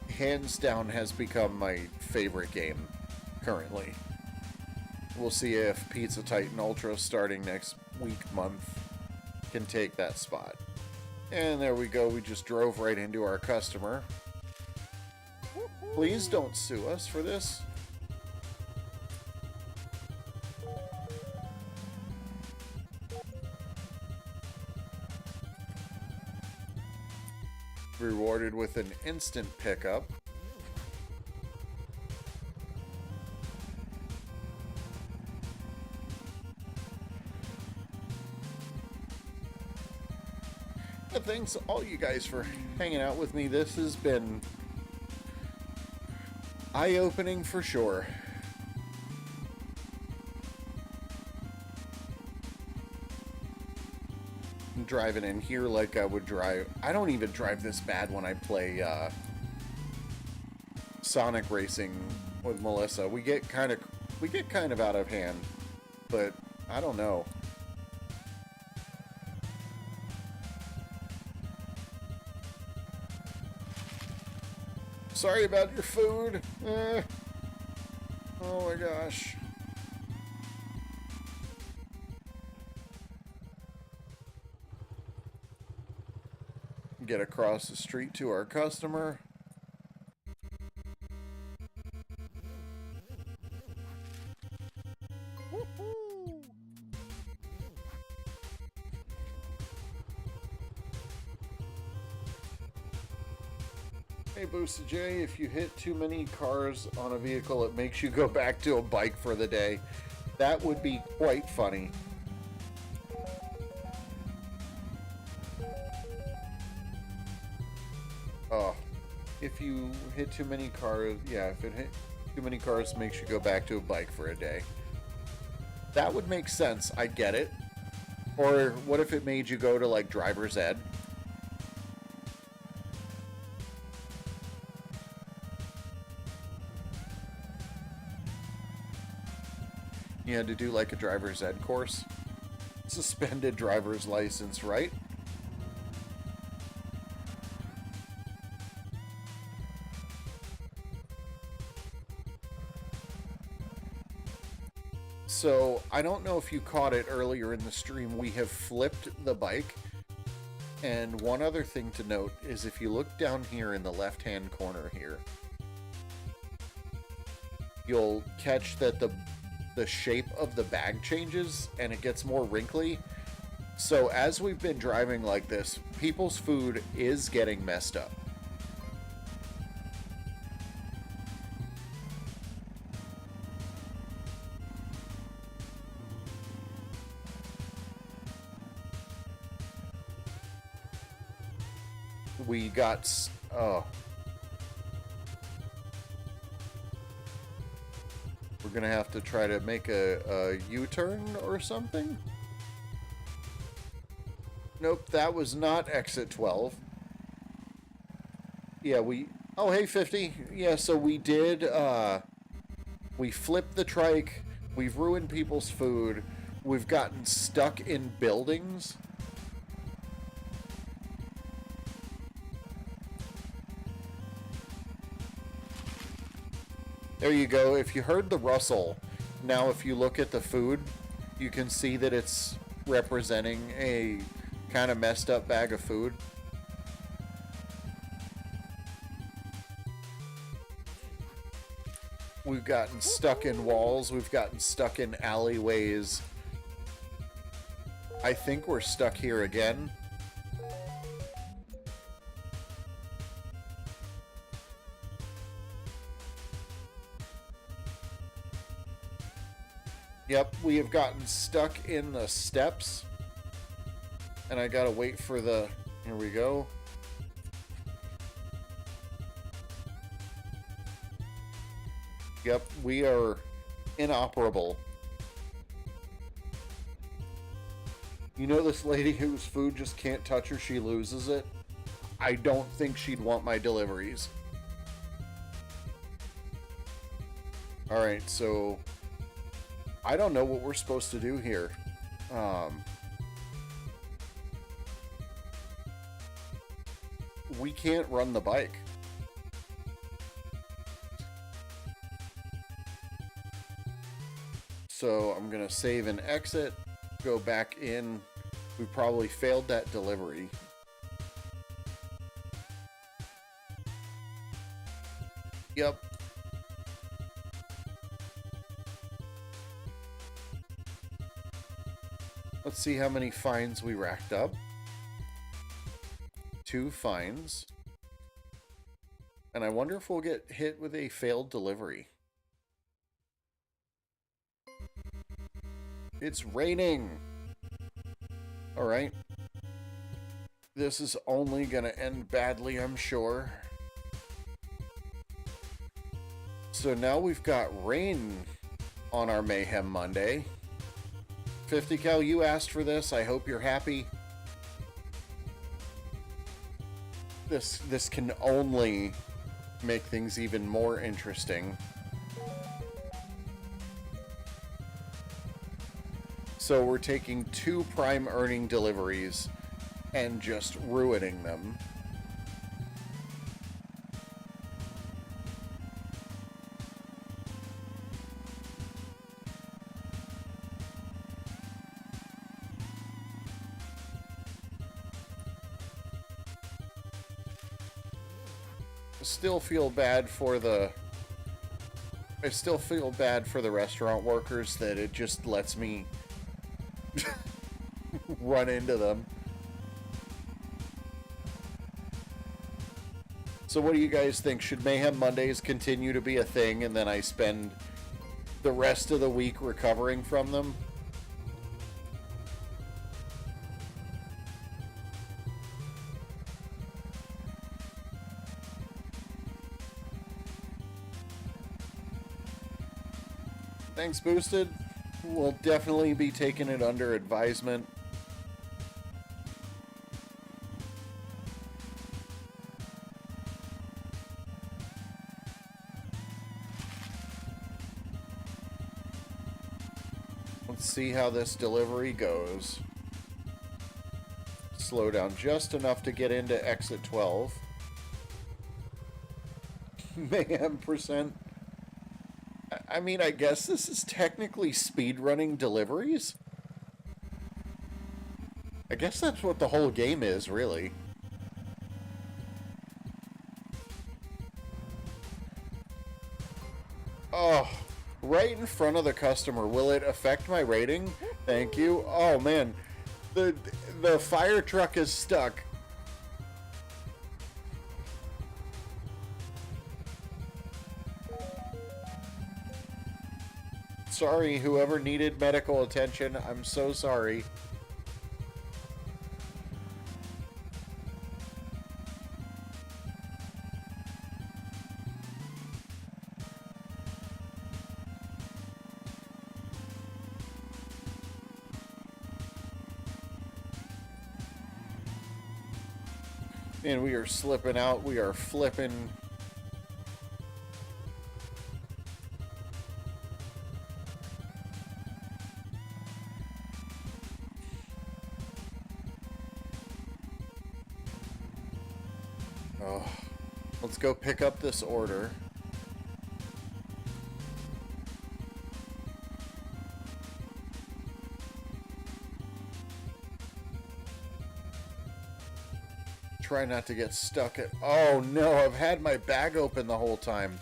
Hands down has become my favorite game currently. We'll see if Pizza Titan Ultra starting next month can take that spot. And there we go, we just drove right into our customer. Please don't sue us for this. Rewarded with an instant pickup. Thanks all you guys for hanging out with me. This has been eye-opening for sure. Driving in here like I would drive. I don't even drive this bad when I play Sonic Racing with Melissa. We get kind of out of hand, but I don't know. Sorry about your food. Oh my gosh. Get across the street to our customer. Hey Boosted J, if you hit too many cars on a vehicle, it makes you go back to a bike for the day. That would be quite funny. Oh, if you hit too many cars, yeah, if it hit too many cars, makes you go back to a bike for a day. That would make sense, I get it. Or what if it made you go to like driver's ed? You had to do like a driver's ed course. Suspended driver's license, right? So, I don't know if you caught it earlier in the stream, we have flipped the bike. And one other thing to note is if you look down here in the left-hand corner here, you'll catch that the the shape of the bag changes and it gets more wrinkly. So as we've been driving like this, people's food is getting messed up. We got... oh. We're gonna have to try to make a U-turn or something? Nope, that was not exit 12. Yeah, we... oh, hey, 50. Yeah, so we did, we flipped the trike. We've ruined people's food. We've gotten stuck in buildings. There you go. If you heard the rustle, now if you look at the food, you can see that it's representing a kind of messed up bag of food. We've gotten stuck in walls. We've gotten stuck in alleyways. I think we're stuck here again. Yep, we have gotten stuck in the steps. And I gotta wait for the... here we go. Yep, we are inoperable. You know this lady whose food just can't touch her, she loses it? I don't think she'd want my deliveries. Alright, so... I don't know what we're supposed to do here. We can't run the bike. So I'm gonna save and exit, go back in. We probably failed that delivery. Yep. Let's see how many fines we racked up. 2 fines. And I wonder if we'll get hit with a failed delivery. It's raining! Alright. This is only gonna end badly, I'm sure. So now we've got rain on our Mayhem Monday. 50 Cal, you asked for this. I hope you're happy. This can only make things even more interesting. So we're taking 2 prime earning deliveries and just ruining them. Still feel bad for the... I still feel bad for the restaurant workers that it just lets me run into them. So what do you guys think? Should Mayhem Mondays continue to be a thing and then I spend the rest of the week recovering from them? Thanks, Boosted. We'll definitely be taking it under advisement. Let's see how this delivery goes. Slow down just enough to get into exit 12. Mayhem %. I mean, I guess this is technically speedrunning deliveries. I guess that's what the whole game is, really. Oh, right right in front of the customer. Will it affect my rating? Thank you. Oh man, the fire truck is stuck. Sorry, whoever needed medical attention. I'm so sorry. And we are slipping out. We are flipping. Oh, let's go pick up this order. Try not to get stuck at... Oh no, I've had my bag open the whole time.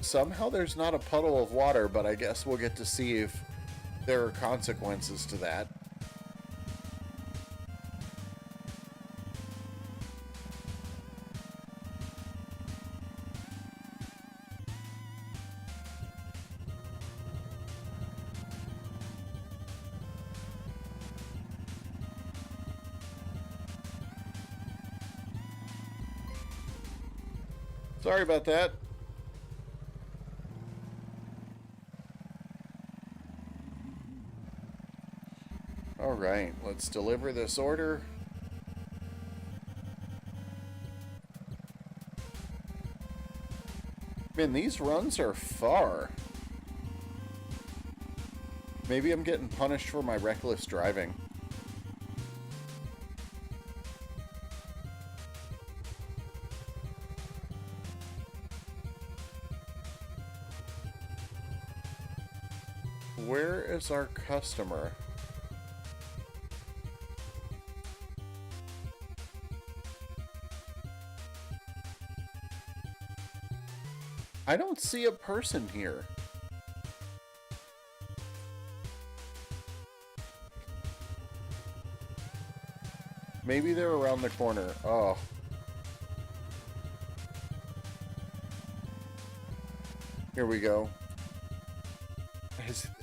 Somehow there's not a puddle of water, but I guess we'll get to see if there are consequences to that. Sorry about that. All right, let's deliver this order. Man, these runs are far. Maybe I'm getting punished for my reckless driving. Where is our customer? I don't see a person here. Maybe they're around the corner. Oh. Here we go.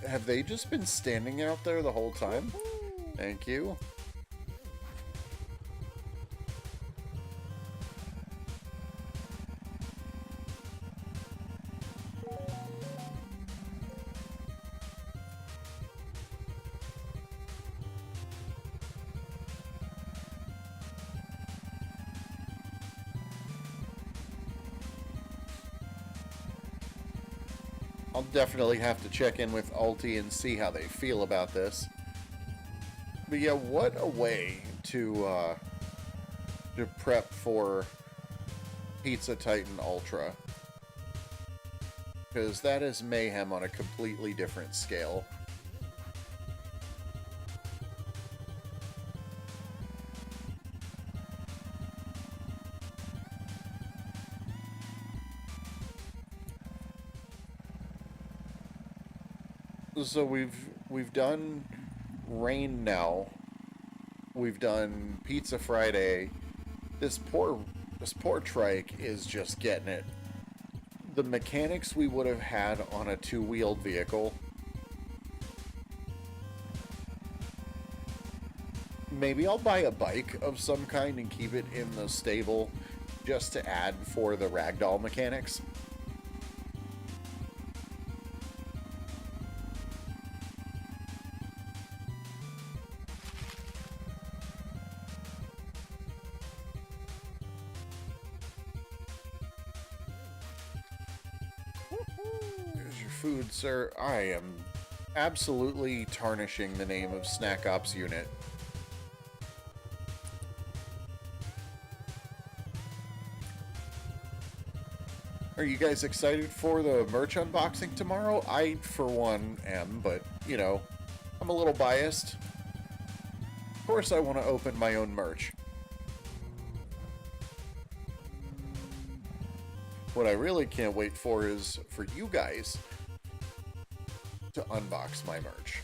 Have they just been standing out there the whole time? Thank you. I'll definitely have to check in with Alti and see how they feel about this. But yeah, what a way to prep for Pizza Titan Ultra. Because that is Mayhem on a completely different scale. So we've done Rain now. We've done Pizza Friday. This poor trike is just getting it. The mechanics we would have had on a two-wheeled vehicle. Maybe I'll buy a bike of some kind and keep it in the stable just to add for the ragdoll mechanics. Food, sir. I am absolutely tarnishing the name of Snack Ops Unit. Are you guys excited for the merch unboxing tomorrow? I, for one, am, but, you know, I'm a little biased. Of course I want to open my own merch. What I really can't wait for is for you guys to unbox my merch.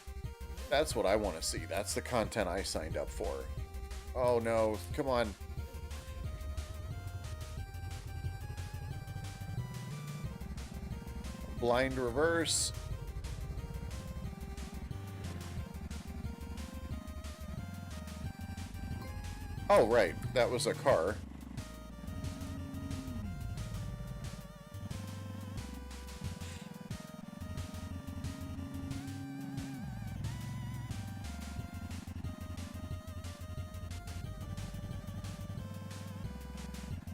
That's what I want to see. That's the content I signed up for. Oh no, come on. Blind reverse. Oh, right. That was a car.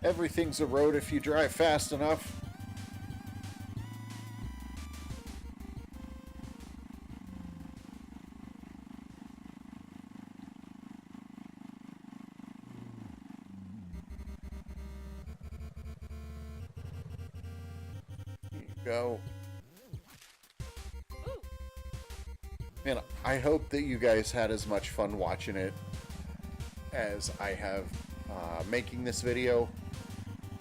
Everything's a road if you drive fast enough. Here you go. And I hope that you guys had as much fun watching it as I have making this video.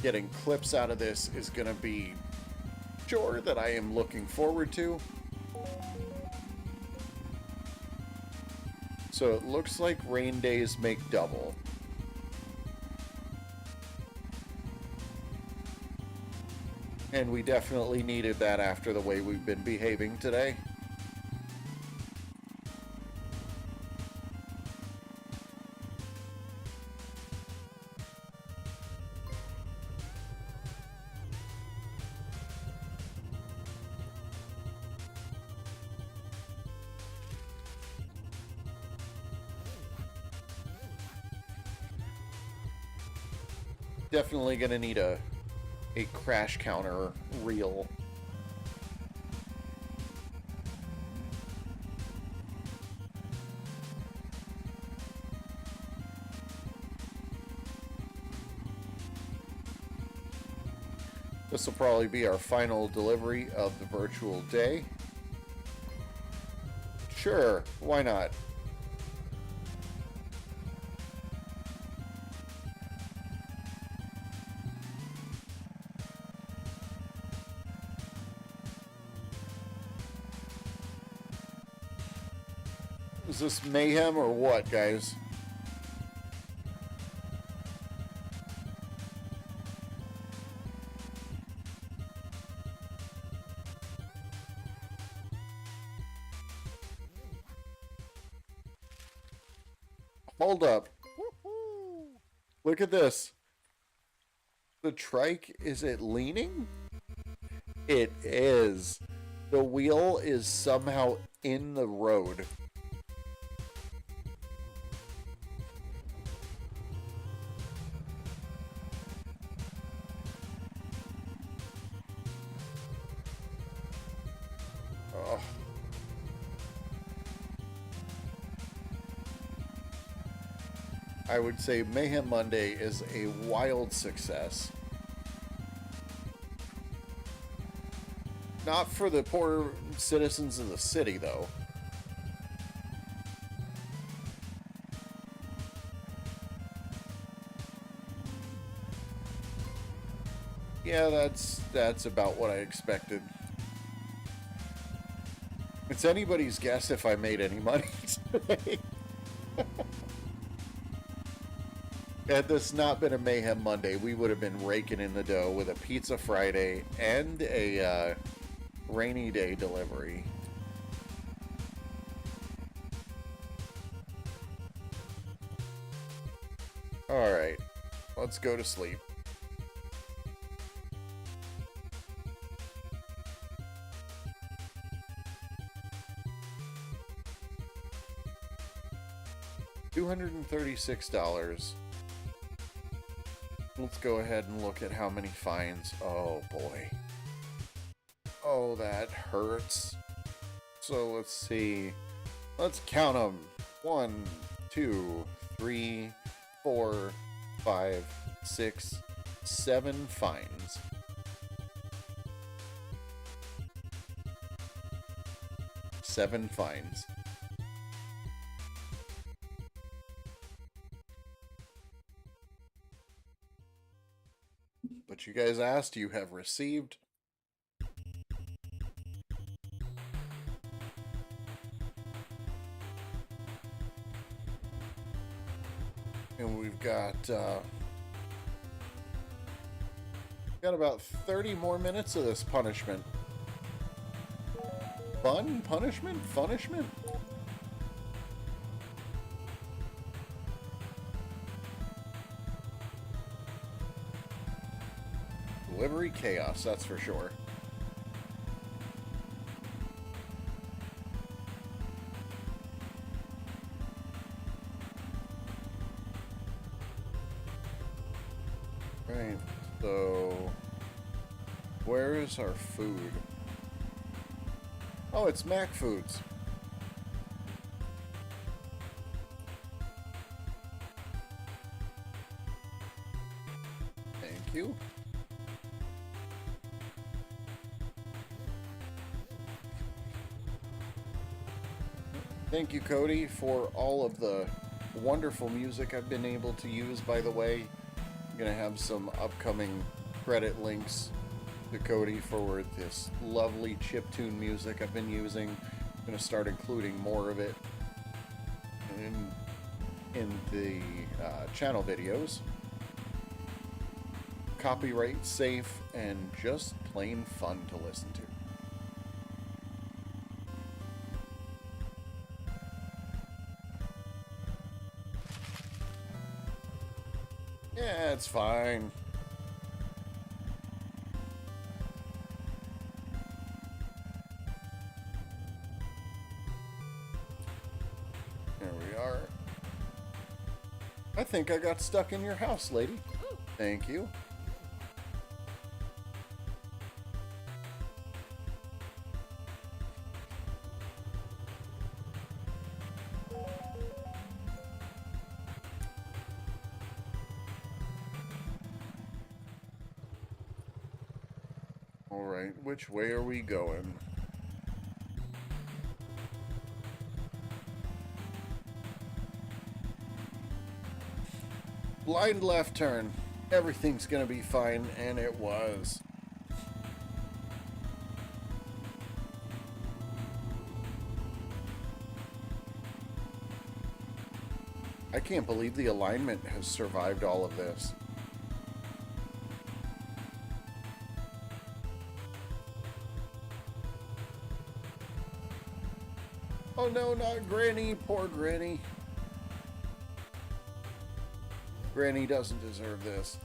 Getting clips out of this is going to be a chore that I am looking forward to. So it looks like rain days make double. And we definitely needed that after the way we've been behaving today. Definitely gonna need a crash counter reel. This will probably be our final delivery of the virtual day. Sure, why not? Is this mayhem or what, guys? Hold up. Look at this. The trike, is it leaning? It is. The wheel is somehow in the road. Oh. I would say Mayhem Monday is a wild success. Not for the poor citizens of the city, though. Yeah, that's about what I expected. It's anybody's guess if I made any money today. Had this not been a Mayhem Monday, we would have been raking in the dough with a Pizza Friday and a rainy day delivery. Alright, let's go to sleep. $236. Let's go ahead and look at how many fines. Oh boy. Oh, that hurts. So let's see. Let's count them. 1, 2, 3, 4, 5, 6, 7 fines. Seven fines. But you guys asked, you have received. And we've got about 30 more minutes of this punishment. Fun? Punishment? Funishment? Delivery chaos, that's for sure. Right, so where is our food? Oh, it's Mac Foods. Thank you. Thank you, Cody, for all of the wonderful music I've been able to use, by the way. I'm going to have some upcoming credit links to Cody for this lovely chiptune music I've been using. I'm going to start including more of it in the channel videos. Copyright safe and just plain fun to listen to. Yeah, it's fine. There we are. I think I got stuck in your house, lady. Thank you. Alright, which way are we going? Blind left turn. Everything's gonna be fine, and it was. I can't believe the alignment has survived all of this. Oh no, not Granny. Poor Granny. Granny doesn't deserve this.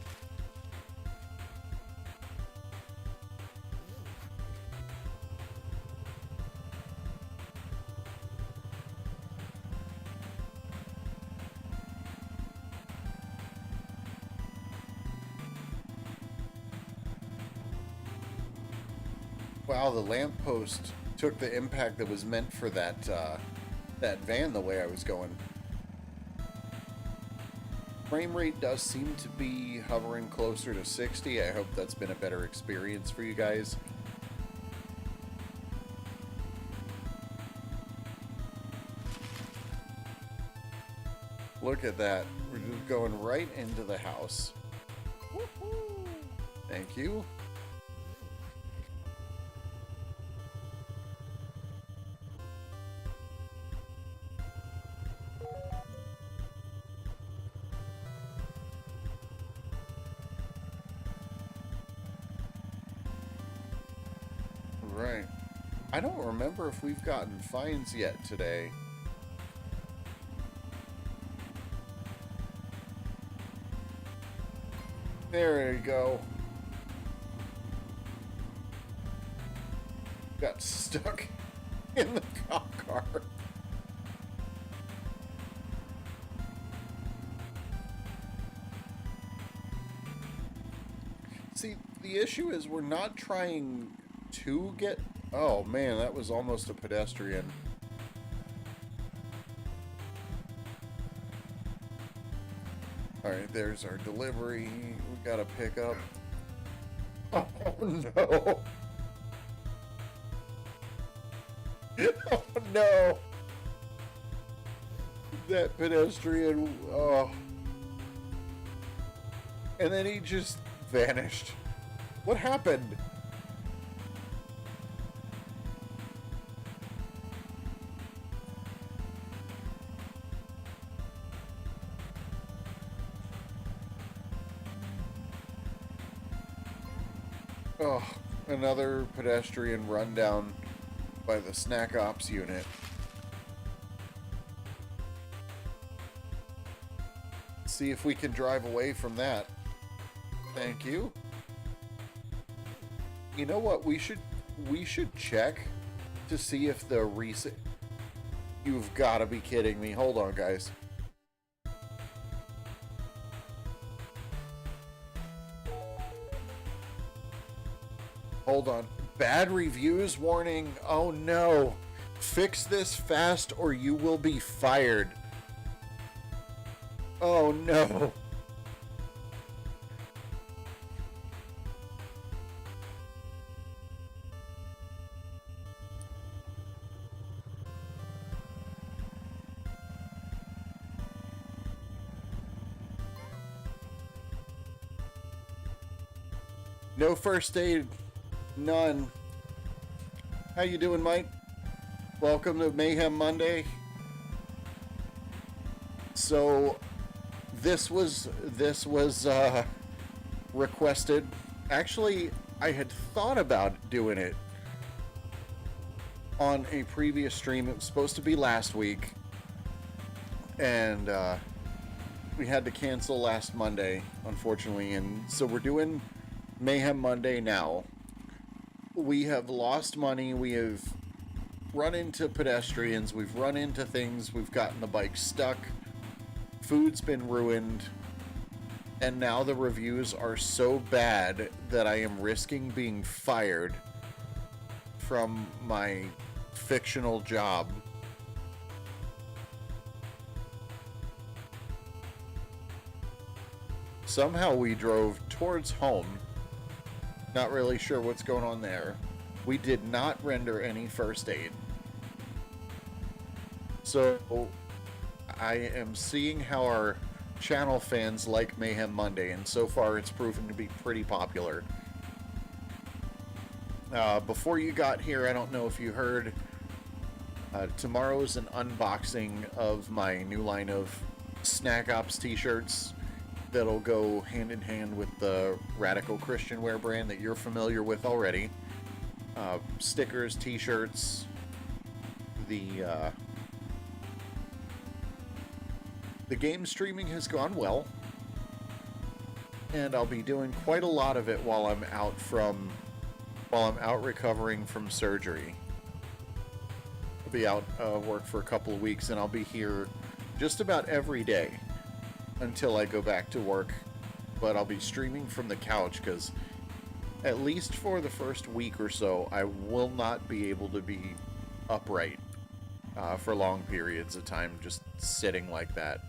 Wow, the lamppost took the impact that was meant for that that van the way I was going. Frame rate does seem to be hovering closer to 60. I hope that's been a better experience for you guys. Look at that. We're just going right into the house. Woohoo! Thank you. Right. I don't remember if we've gotten fines yet today. There you go. Got stuck in the cop car. See, the issue is we're not trying to get... Oh man, that was almost a pedestrian. Alright, there's our delivery. We gotta pick up. Oh no! Oh no! That pedestrian, oh. And then he just vanished. What happened? Oh, another pedestrian rundown by the snack ops unit. See if we can drive away from that. Thank you. You know what? We should check to see if the recent... You've got to be kidding me. Hold on, guys. Hold on. Bad reviews warning. Oh no. Fix this fast or you will be fired. Oh no. No first aid. None. How you doing, Mike? Welcome to Mayhem Monday. So, this was requested. Actually, I had thought about doing it on a previous stream. It was supposed to be last week, and we had to cancel last Monday, unfortunately. And so we're doing Mayhem Monday now. We have lost money, we have run into pedestrians, we've run into things, we've gotten the bike stuck, food's been ruined, and now the reviews are so bad that I am risking being fired from my fictional job. Somehow we drove towards home. Not really sure what's going on there. We did not render any first aid. So, I am seeing how our channel fans like Mayhem Monday, and so far it's proven to be pretty popular. Before you got here, I don't know if you heard, tomorrow is an unboxing of my new line of Snack Ops t-shirts. That'll go hand in hand with the Radical Christian Wear brand that you're familiar with already. Stickers, t-shirts, the game streaming has gone well, and I'll be doing quite a lot of it while I'm out recovering from surgery. I'll be out of work for a couple of weeks, and I'll be here just about every day until I go back to work, but I'll be streaming from the couch because at least for the first week or so I will not be able to be upright for long periods of time, just sitting like that.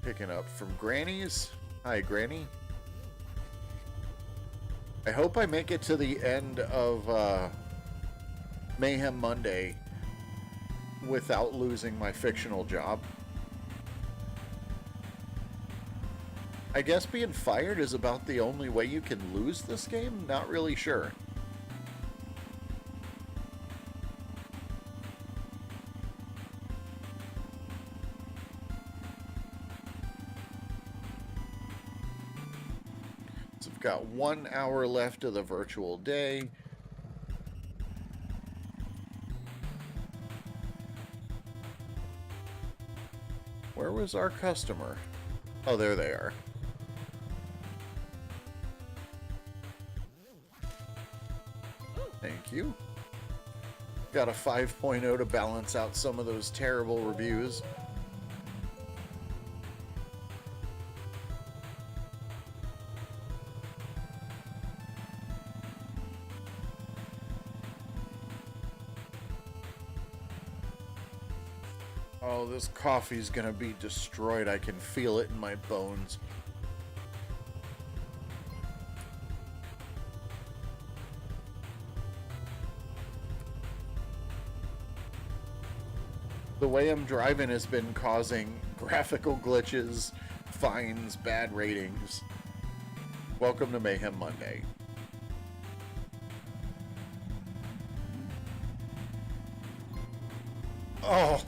Picking up from Granny's. Hi, Granny. I hope I make it to the end of Mayhem Monday without losing my fictional job. I guess being fired is about the only way you can lose this game? Not really sure. So I've got 1 hour left of the virtual day. Where was our customer? Oh, there they are. Thank you. Got a 5.0 to balance out some of those terrible reviews. Oh, this coffee's gonna be destroyed. I can feel it in my bones. The way I'm driving has been causing graphical glitches, fines, bad ratings. Welcome to Mayhem Monday. Oh!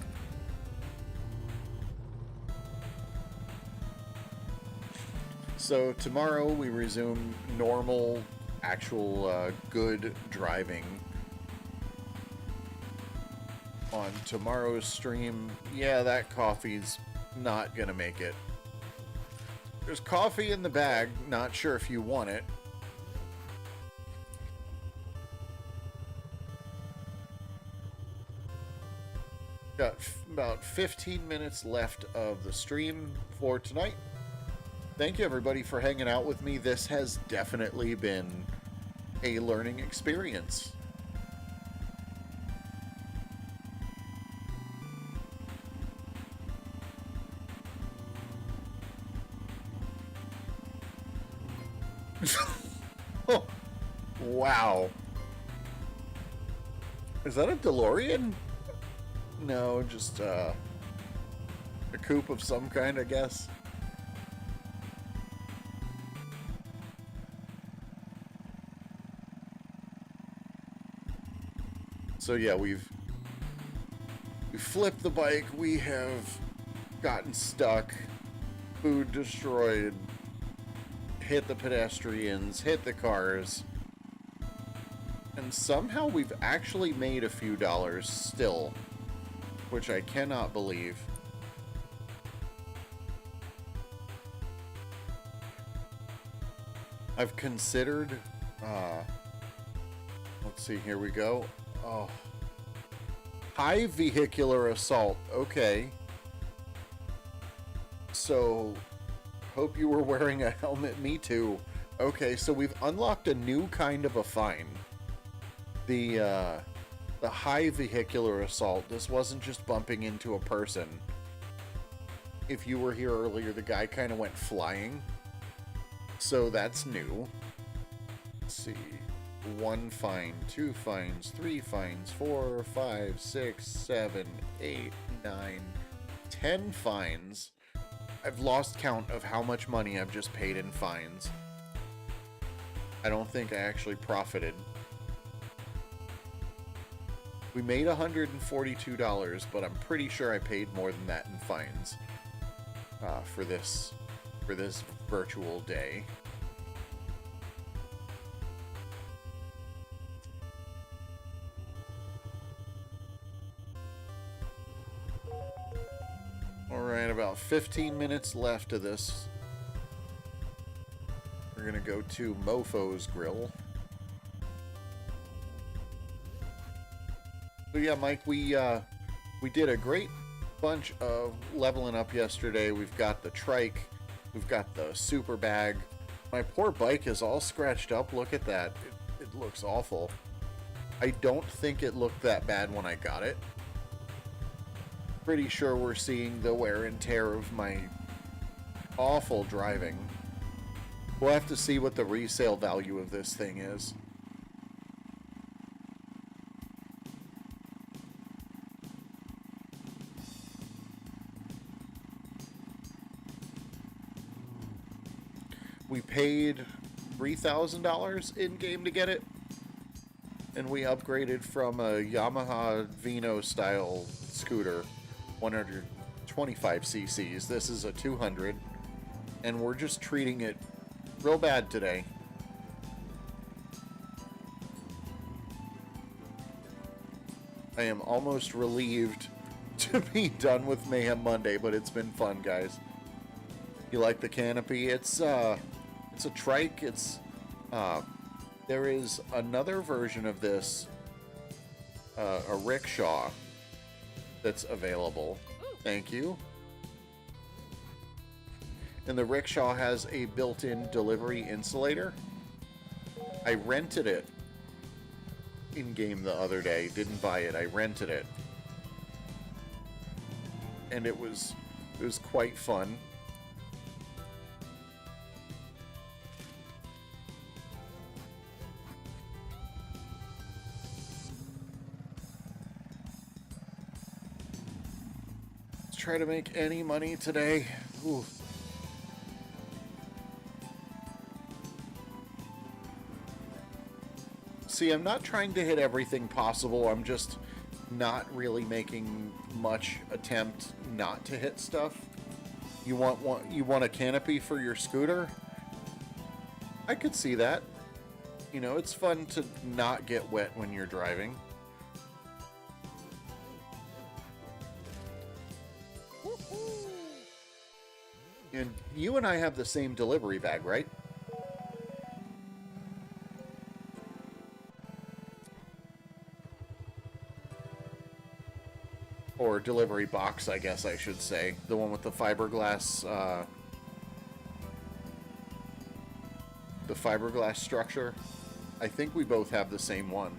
So tomorrow we resume normal, actual, good driving. On tomorrow's stream, yeah, that coffee's not gonna make it. There's coffee in the bag, not sure if you want it. Got about 15 minutes left of the stream for tonight. Thank you everybody for hanging out with me. This has definitely been a learning experience. Oh, wow. Is that a DeLorean? No, just a coupe of some kind, I guess. So yeah, we flipped the bike, we have gotten stuck, food destroyed, hit the pedestrians, hit the cars, and somehow we've actually made a few dollars still, which I cannot believe. I've considered, let's see, here we go. Oh, high vehicular assault. Okay. So, hope you were wearing a helmet. Me too. Okay, so we've unlocked a new kind of a fine. The high vehicular assault. This wasn't just bumping into a person. If you were here earlier, the guy kind of went flying. So that's new. Let's see. 1 fine, 2 fines, 3 fines, 4, 5, 6, 7, 8, 9, 10 fines. I've lost count of how much money I've just paid in fines. I don't think I actually profited. We made $142, but I'm pretty sure I paid more than that in fines for this virtual day. Alright, about 15 minutes left of this. We're gonna go to Mofo's Grill. So yeah, Mike, we did a great bunch of leveling up yesterday. We've got the trike, we've got the super bag. My poor bike is all scratched up. Look at that. It looks awful. I don't think it looked that bad when I got it. Pretty sure we're seeing the wear and tear of my awful driving. We'll have to see what the resale value of this thing is. We paid $3,000 in-game to get it, and we upgraded from a Yamaha Vino style scooter, 125 cc's. This is a 200, and we're just treating it real bad today. I am almost relieved to be done with Mayhem Monday, but it's been fun, guys. You like the canopy? It's a trike. There is another version of this, a rickshaw, that's available. Thank you. And the rickshaw has a built-in delivery insulator. I rented it in-game the other day. Didn't buy it. I rented it. And it was quite fun. Try to make any money today. Ooh. See, I'm not trying to hit everything possible. I'm just not really making much attempt not to hit stuff. You want a canopy for your scooter? I could see that. You know, it's fun to not get wet when you're driving. And you and I have the same delivery bag, right? Or delivery box, I guess I should say. The one with the fiberglass, structure. I think we both have the same one.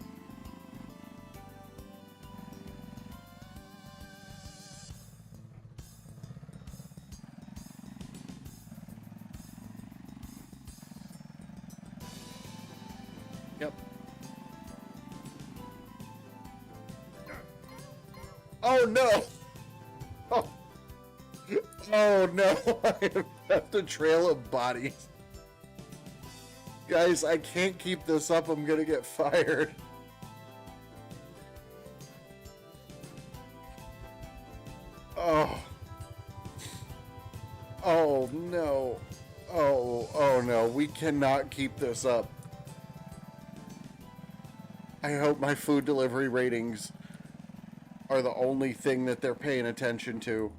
Yep. Oh no! Oh, oh no! I have left a trail of bodies. Guys, I can't keep this up. I'm gonna get fired. Oh. Oh no. Oh no. We cannot keep this up. I hope my food delivery ratings are the only thing that they're paying attention to.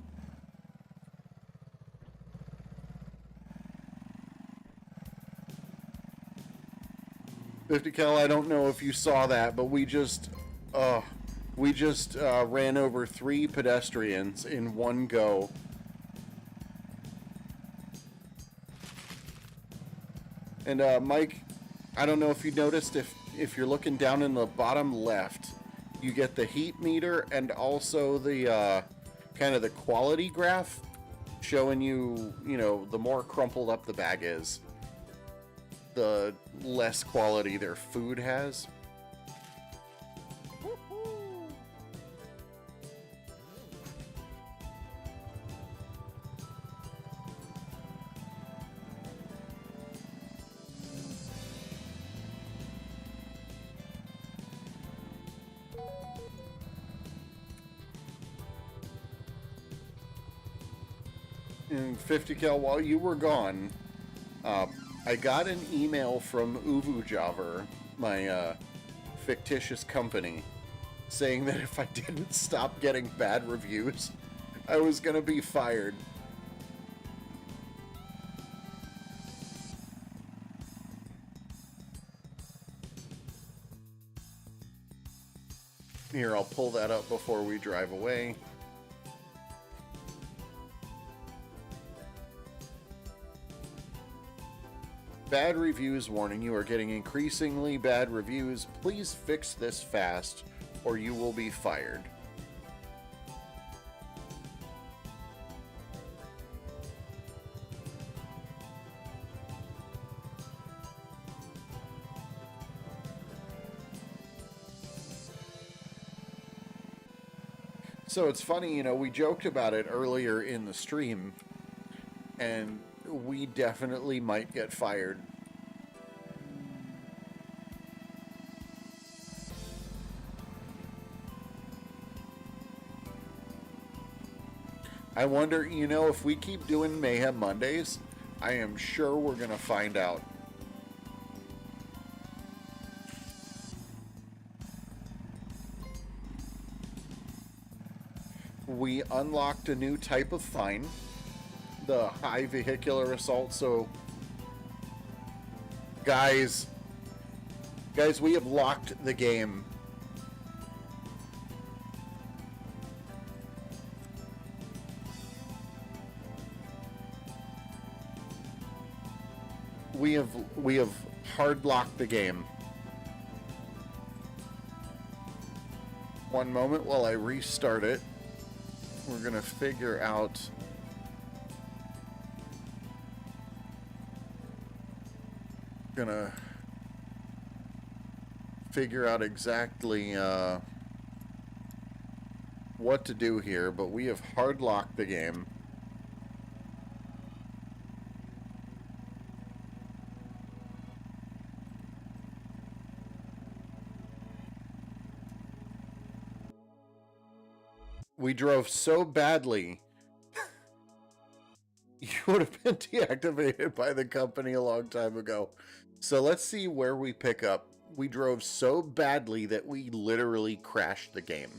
$50 I don't know if you saw that, but we just ran over 3 pedestrians in one go. And Mike, I don't know if you noticed, if you're looking down in the bottom left, you get the heat meter and also the kind of the quality graph showing you, you know, the more crumpled up the bag is, the less quality their food has. And 50 while you were gone, I got an email from Uvujaver, my fictitious company, saying that if I didn't stop getting bad reviews, I was gonna be fired. Here, I'll pull that up before we drive away. Bad reviews warning. You are getting increasingly bad reviews. Please fix this fast or you will be fired. So it's funny, you know, we joked about it earlier in the stream, and we definitely might get fired. I wonder, you know, if we keep doing Mayhem Mondays, I am sure we're going to find out. We unlocked a new type of fine, the high vehicular assault. So guys, we have locked the game. We have hard locked the game. One moment while I restart it. We're gonna figure out exactly what to do here, but we have hard locked the game. We drove so badly. You would have been deactivated by the company a long time ago. So let's see where we pick up. We drove so badly that we literally crashed the game.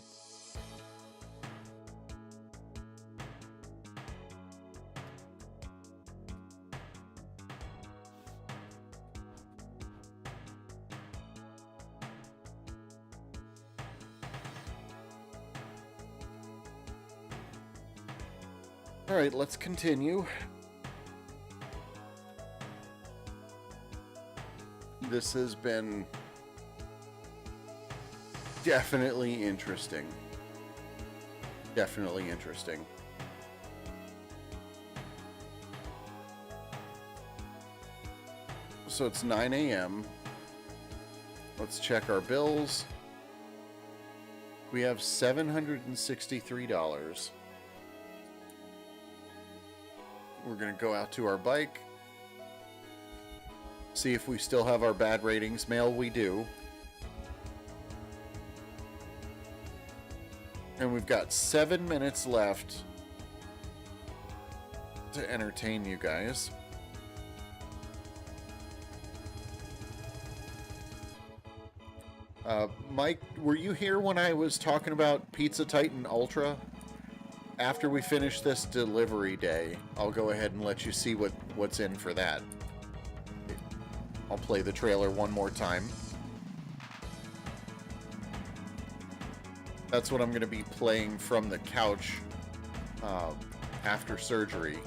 All right, let's continue. This has been definitely interesting. Definitely interesting. So it's 9 a.m. Let's check our bills. We have $763. We're going to go out to our bike. See if we still have our bad ratings. Mail, we do. And we've got 7 minutes left to entertain you guys. Mike, were you here when I was talking about Pizza Titan Ultra? After we finish this delivery day, I'll go ahead and let you see what's in for that. I'll play the trailer one more time. That's what I'm going to be playing from the couch after surgery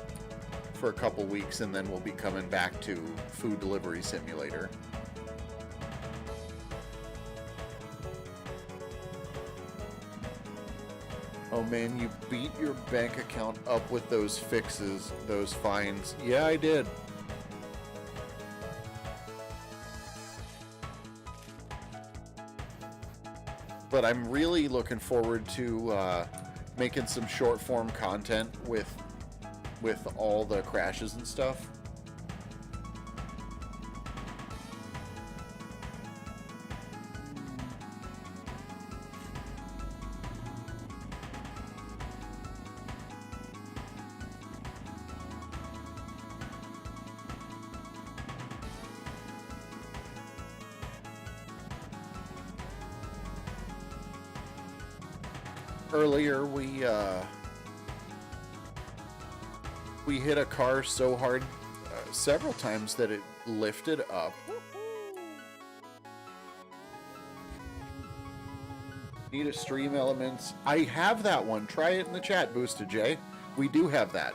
for a couple weeks, and then we'll be coming back to Food Delivery Simulator. Oh man, you beat your bank account up with those fixes, those fines. Yeah, I did. But I'm really looking forward to making some short form content with all the crashes and stuff. Earlier, we hit a car so hard several times that it lifted up. Need a stream elements. I have that one. Try it in the chat, Boosted J. We do have that.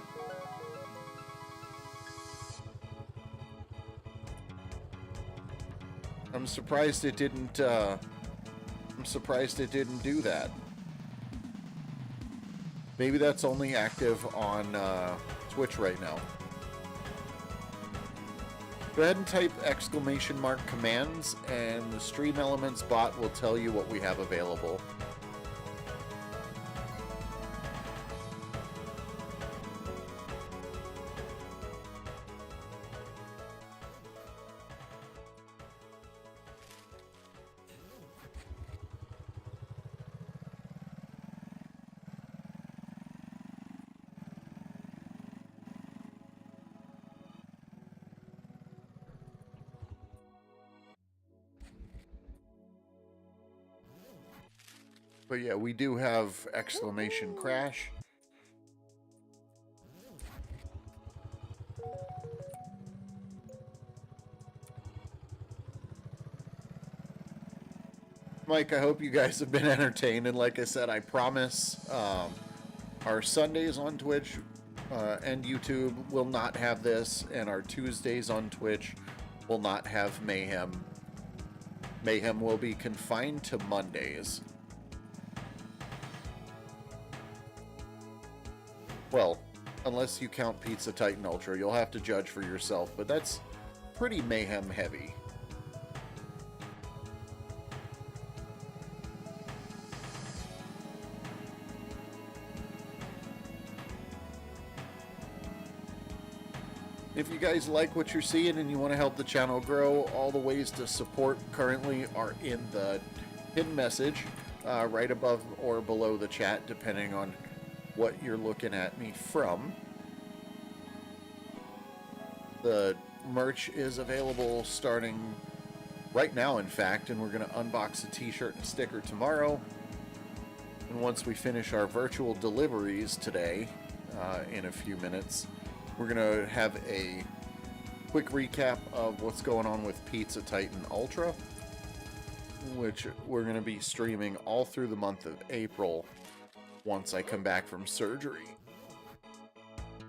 I'm surprised it didn't. I'm surprised it didn't do that. Maybe that's only active on Twitch right now. Go ahead and type !commands, and the Stream Elements bot will tell you what we have available. But yeah, we do have !crash. Mike, I hope you guys have been entertained, and like I said, I promise our Sundays on Twitch and YouTube will not have this, and our Tuesdays on Twitch will not have Mayhem. Mayhem will be confined to Mondays. Well, unless you count Pizza Titan Ultra, you'll have to judge for yourself, but that's pretty Mayhem heavy. If you guys like what you're seeing and you want to help the channel grow, all the ways to support currently are in the hidden message. right above or below the chat, depending on what you're looking at me from. The merch is available starting right now, in fact, and we're going to unbox a t-shirt and sticker tomorrow. And once we finish our virtual deliveries today, in a few minutes, we're going to have a quick recap of what's going on with Pizza Titan Ultra, which we're going to be streaming all through the month of April once I come back from surgery.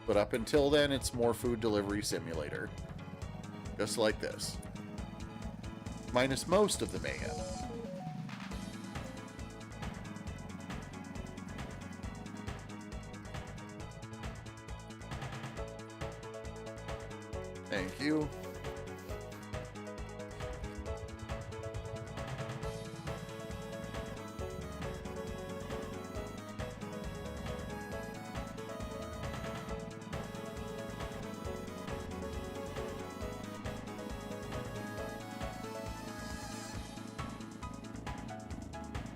But up until then, it's more Food Delivery Simulator. Just like this. Minus most of the mayhem. Thank you.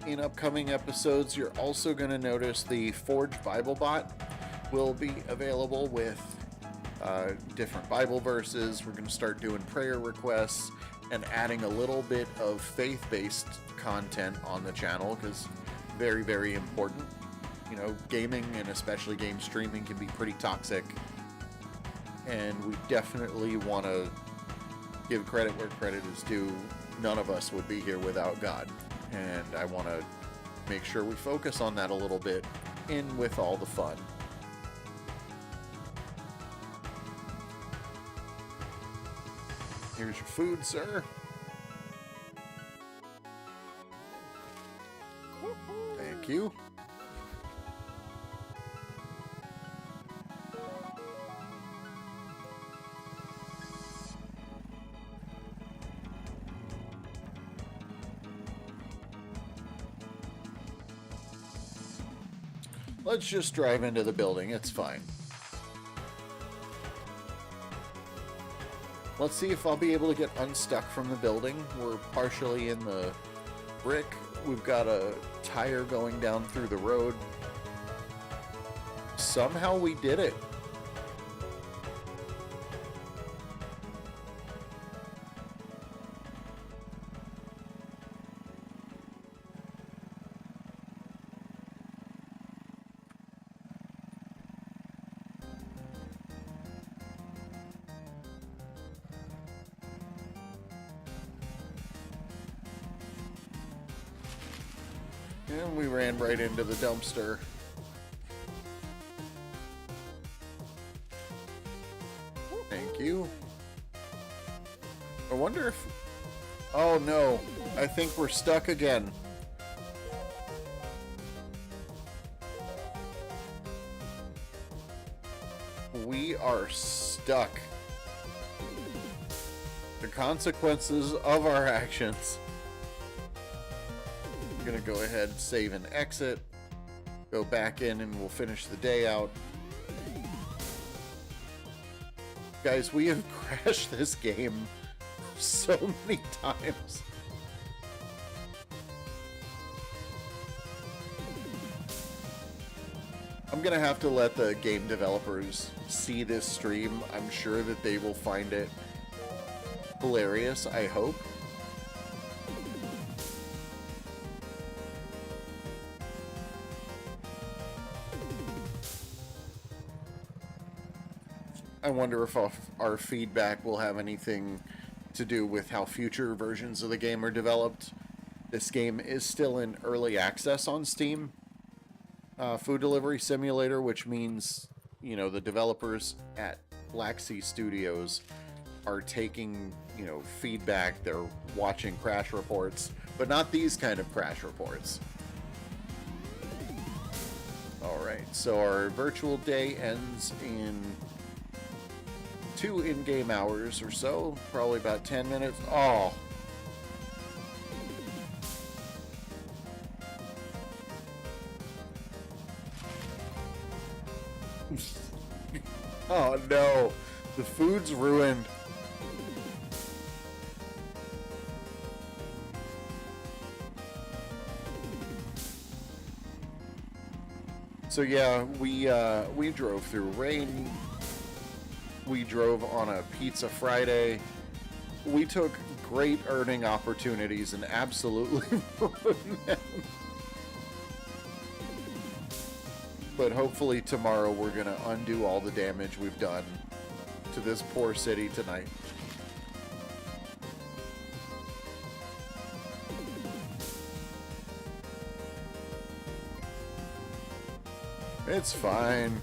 In upcoming episodes, you're also going to notice the Forge Bible bot will be available with different Bible verses. We're going to start doing prayer requests and adding a little bit of faith-based content on the channel, because very, very important. You know, gaming and especially game streaming can be pretty toxic, and we definitely want to give credit where credit is due. None of us would be here without God. And I want to make sure we focus on that a little bit in with all the fun. Here's your food, sir. Thank you. Let's just drive into the building. It's fine. Let's see if I'll be able to get unstuck from the building. We're partially in the brick. We've got a tire going down through the road. Somehow we did it. And we ran right into the dumpster. Thank you. I wonder if... Oh no, I think we're stuck again. We are stuck. The consequences of our actions. I'm gonna go ahead, save and exit, go back in, and we'll finish the day out. Guys, we have crashed this game so many times. I'm gonna have to let the game developers see this stream. I'm sure that they will find it hilarious, I hope. I wonder if our feedback will have anything to do with how future versions of the game are developed. This game is still in early access on Steam. Food Delivery Simulator, which means, you know, the developers at Black Sea Studios are taking, you know, feedback. They're watching crash reports, but not these kind of crash reports. Alright, so our virtual day ends in 2 in-game hours or so, probably about 10 minutes. Oh. Oh no, the food's ruined. So yeah, we drove through rain. We drove on a Pizza Friday. We took great earning opportunities and absolutely ruined them. But hopefully tomorrow we're gonna undo all the damage we've done to this poor city tonight. It's fine.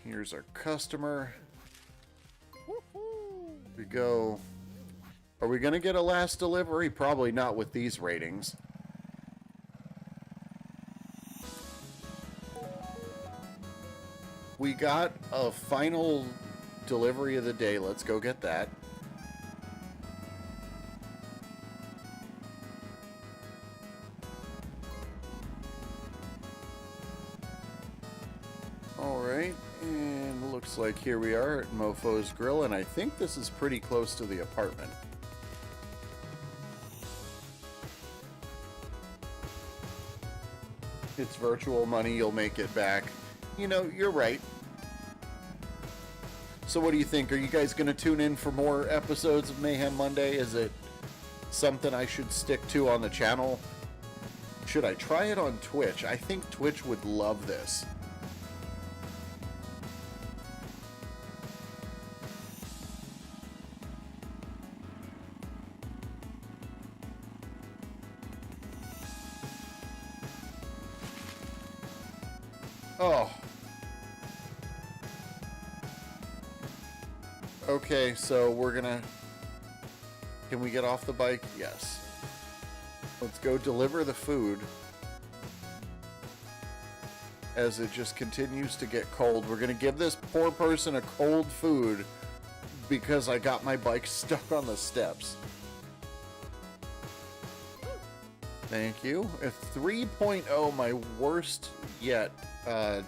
Here's our customer. Here we go. Are we going to get a last delivery? Probably not with these ratings. We got a final delivery of the day. Let's go get that. Alright, and looks like here we are at Mofo's Grill, and I think this is pretty close to the apartment. It's virtual money, you'll make it back. You know, you're right. So what do you think? Are you guys going to tune in for more episodes of Mayhem Monday? Is it something I should stick to on the channel? Should I try it on Twitch? I think Twitch would love this. Oh. Okay, so we're gonna... Can we get off the bike? Yes. Let's go deliver the food. As it just continues to get cold. We're gonna give this poor person a cold food because I got my bike stuck on the steps. Thank you. A 3.0, my worst yet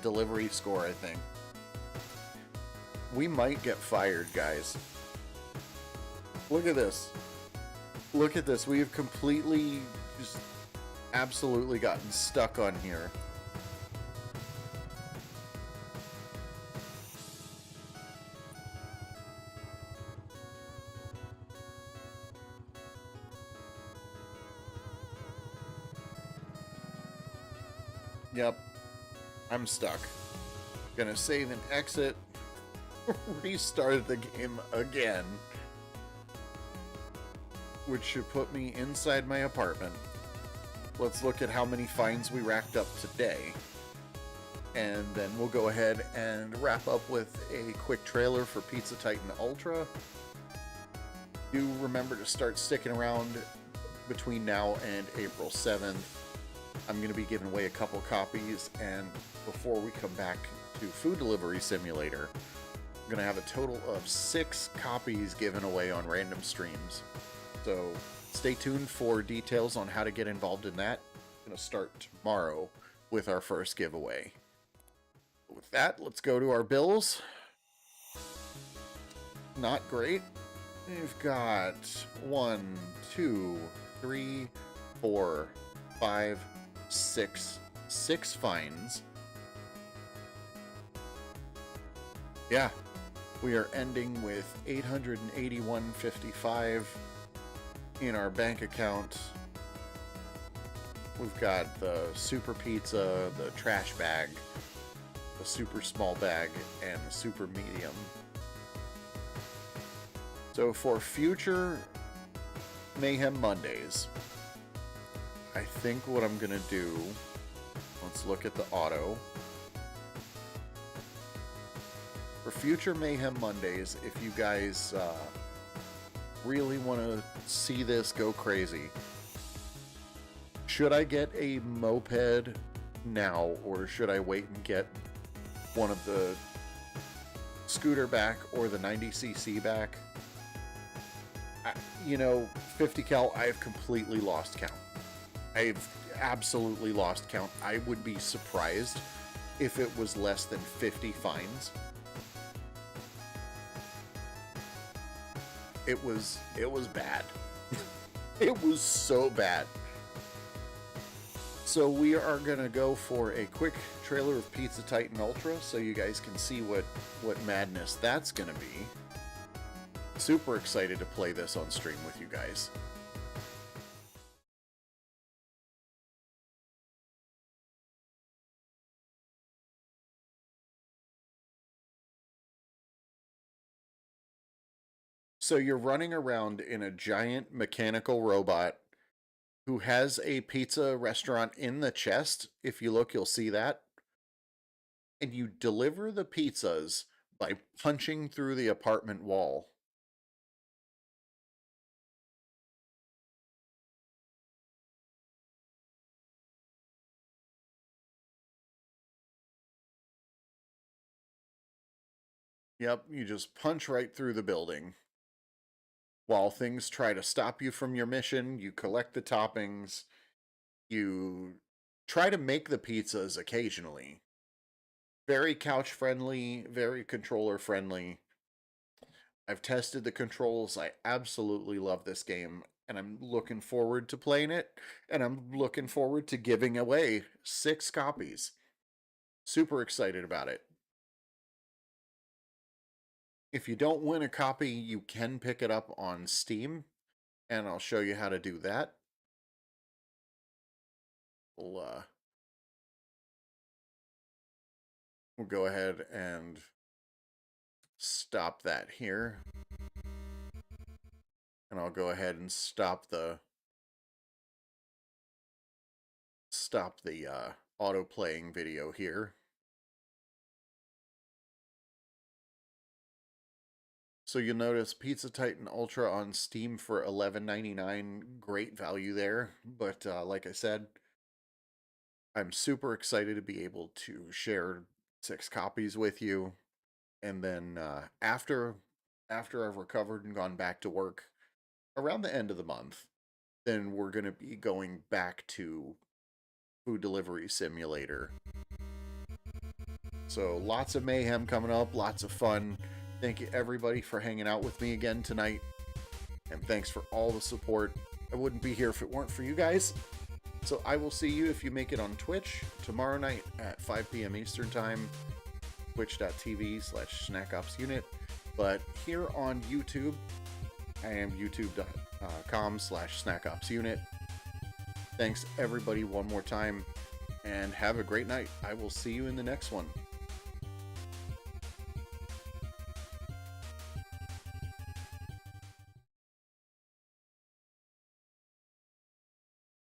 delivery score, I think. We might get fired, guys. Look at this. Look at this. We have completely, just absolutely gotten stuck on here. Yep. I'm stuck. Gonna save and exit. Restart the game again. Which should put me inside my apartment. Let's look at how many fines we racked up today. And then we'll go ahead and wrap up with a quick trailer for Pizza Titan Ultra. Do remember to start sticking around between now and April 7th. I'm going to be giving away a couple copies, and before we come back to Food Delivery Simulator, I'm going to have a total of 6 copies given away on random streams. So stay tuned for details on how to get involved in that. I'm going to start tomorrow with our first giveaway. With that, let's go to our bills. Not great. We've got 1, 2, 3, 4, 5, 6 fines. Yeah, we are ending with $881.55 in our bank account. We've got the super pizza, the trash bag, the super small bag, and the super medium. So for future Mayhem Mondays, I think what I'm gonna do, let's look at the auto. For future Mayhem Mondays, if you guys really want to see this go crazy, should I get a moped now, or should I wait and get one of the scooter back or the 90cc back? You know, 50 cal, I've completely lost count. I've absolutely lost count. I would be surprised if it was less than 50 fines. It was bad. It was so bad. So we are gonna go for a quick trailer of Pizza Titan Ultra so you guys can see what madness that's gonna be. Super excited to play this on stream with you guys. So you're running around in a giant mechanical robot who has a pizza restaurant in the chest. If you look, you'll see that. And you deliver the pizzas by punching through the apartment wall. Yep, you just punch right through the building. While things try to stop you from your mission, you collect the toppings, you try to make the pizzas occasionally. Very couch friendly, very controller friendly. I've tested the controls. I absolutely love this game, and I'm looking forward to playing it, and I'm looking forward to giving away 6 copies. Super excited about it. If you don't win a copy, you can pick it up on Steam, and I'll show you how to do that. We'll go ahead and stop that here. And I'll go ahead and stop the auto playing video here. So you'll notice Pizza Titan Ultra on Steam for $11.99. Great value there. But like I said, I'm super excited to be able to share 6 copies with you. And then after I've recovered and gone back to work around the end of the month, then we're going to be going back to Food Delivery Simulator. So lots of mayhem coming up, lots of fun. Thank you everybody for hanging out with me again tonight. And thanks for all the support. I wouldn't be here if it weren't for you guys. So I will see you if you make it on Twitch tomorrow night at 5 p.m. Eastern Time, twitch.tv/snackopsunit. But here on YouTube, I am youtube.com/snackopsunit. Thanks everybody one more time, and have a great night. I will see you in the next one.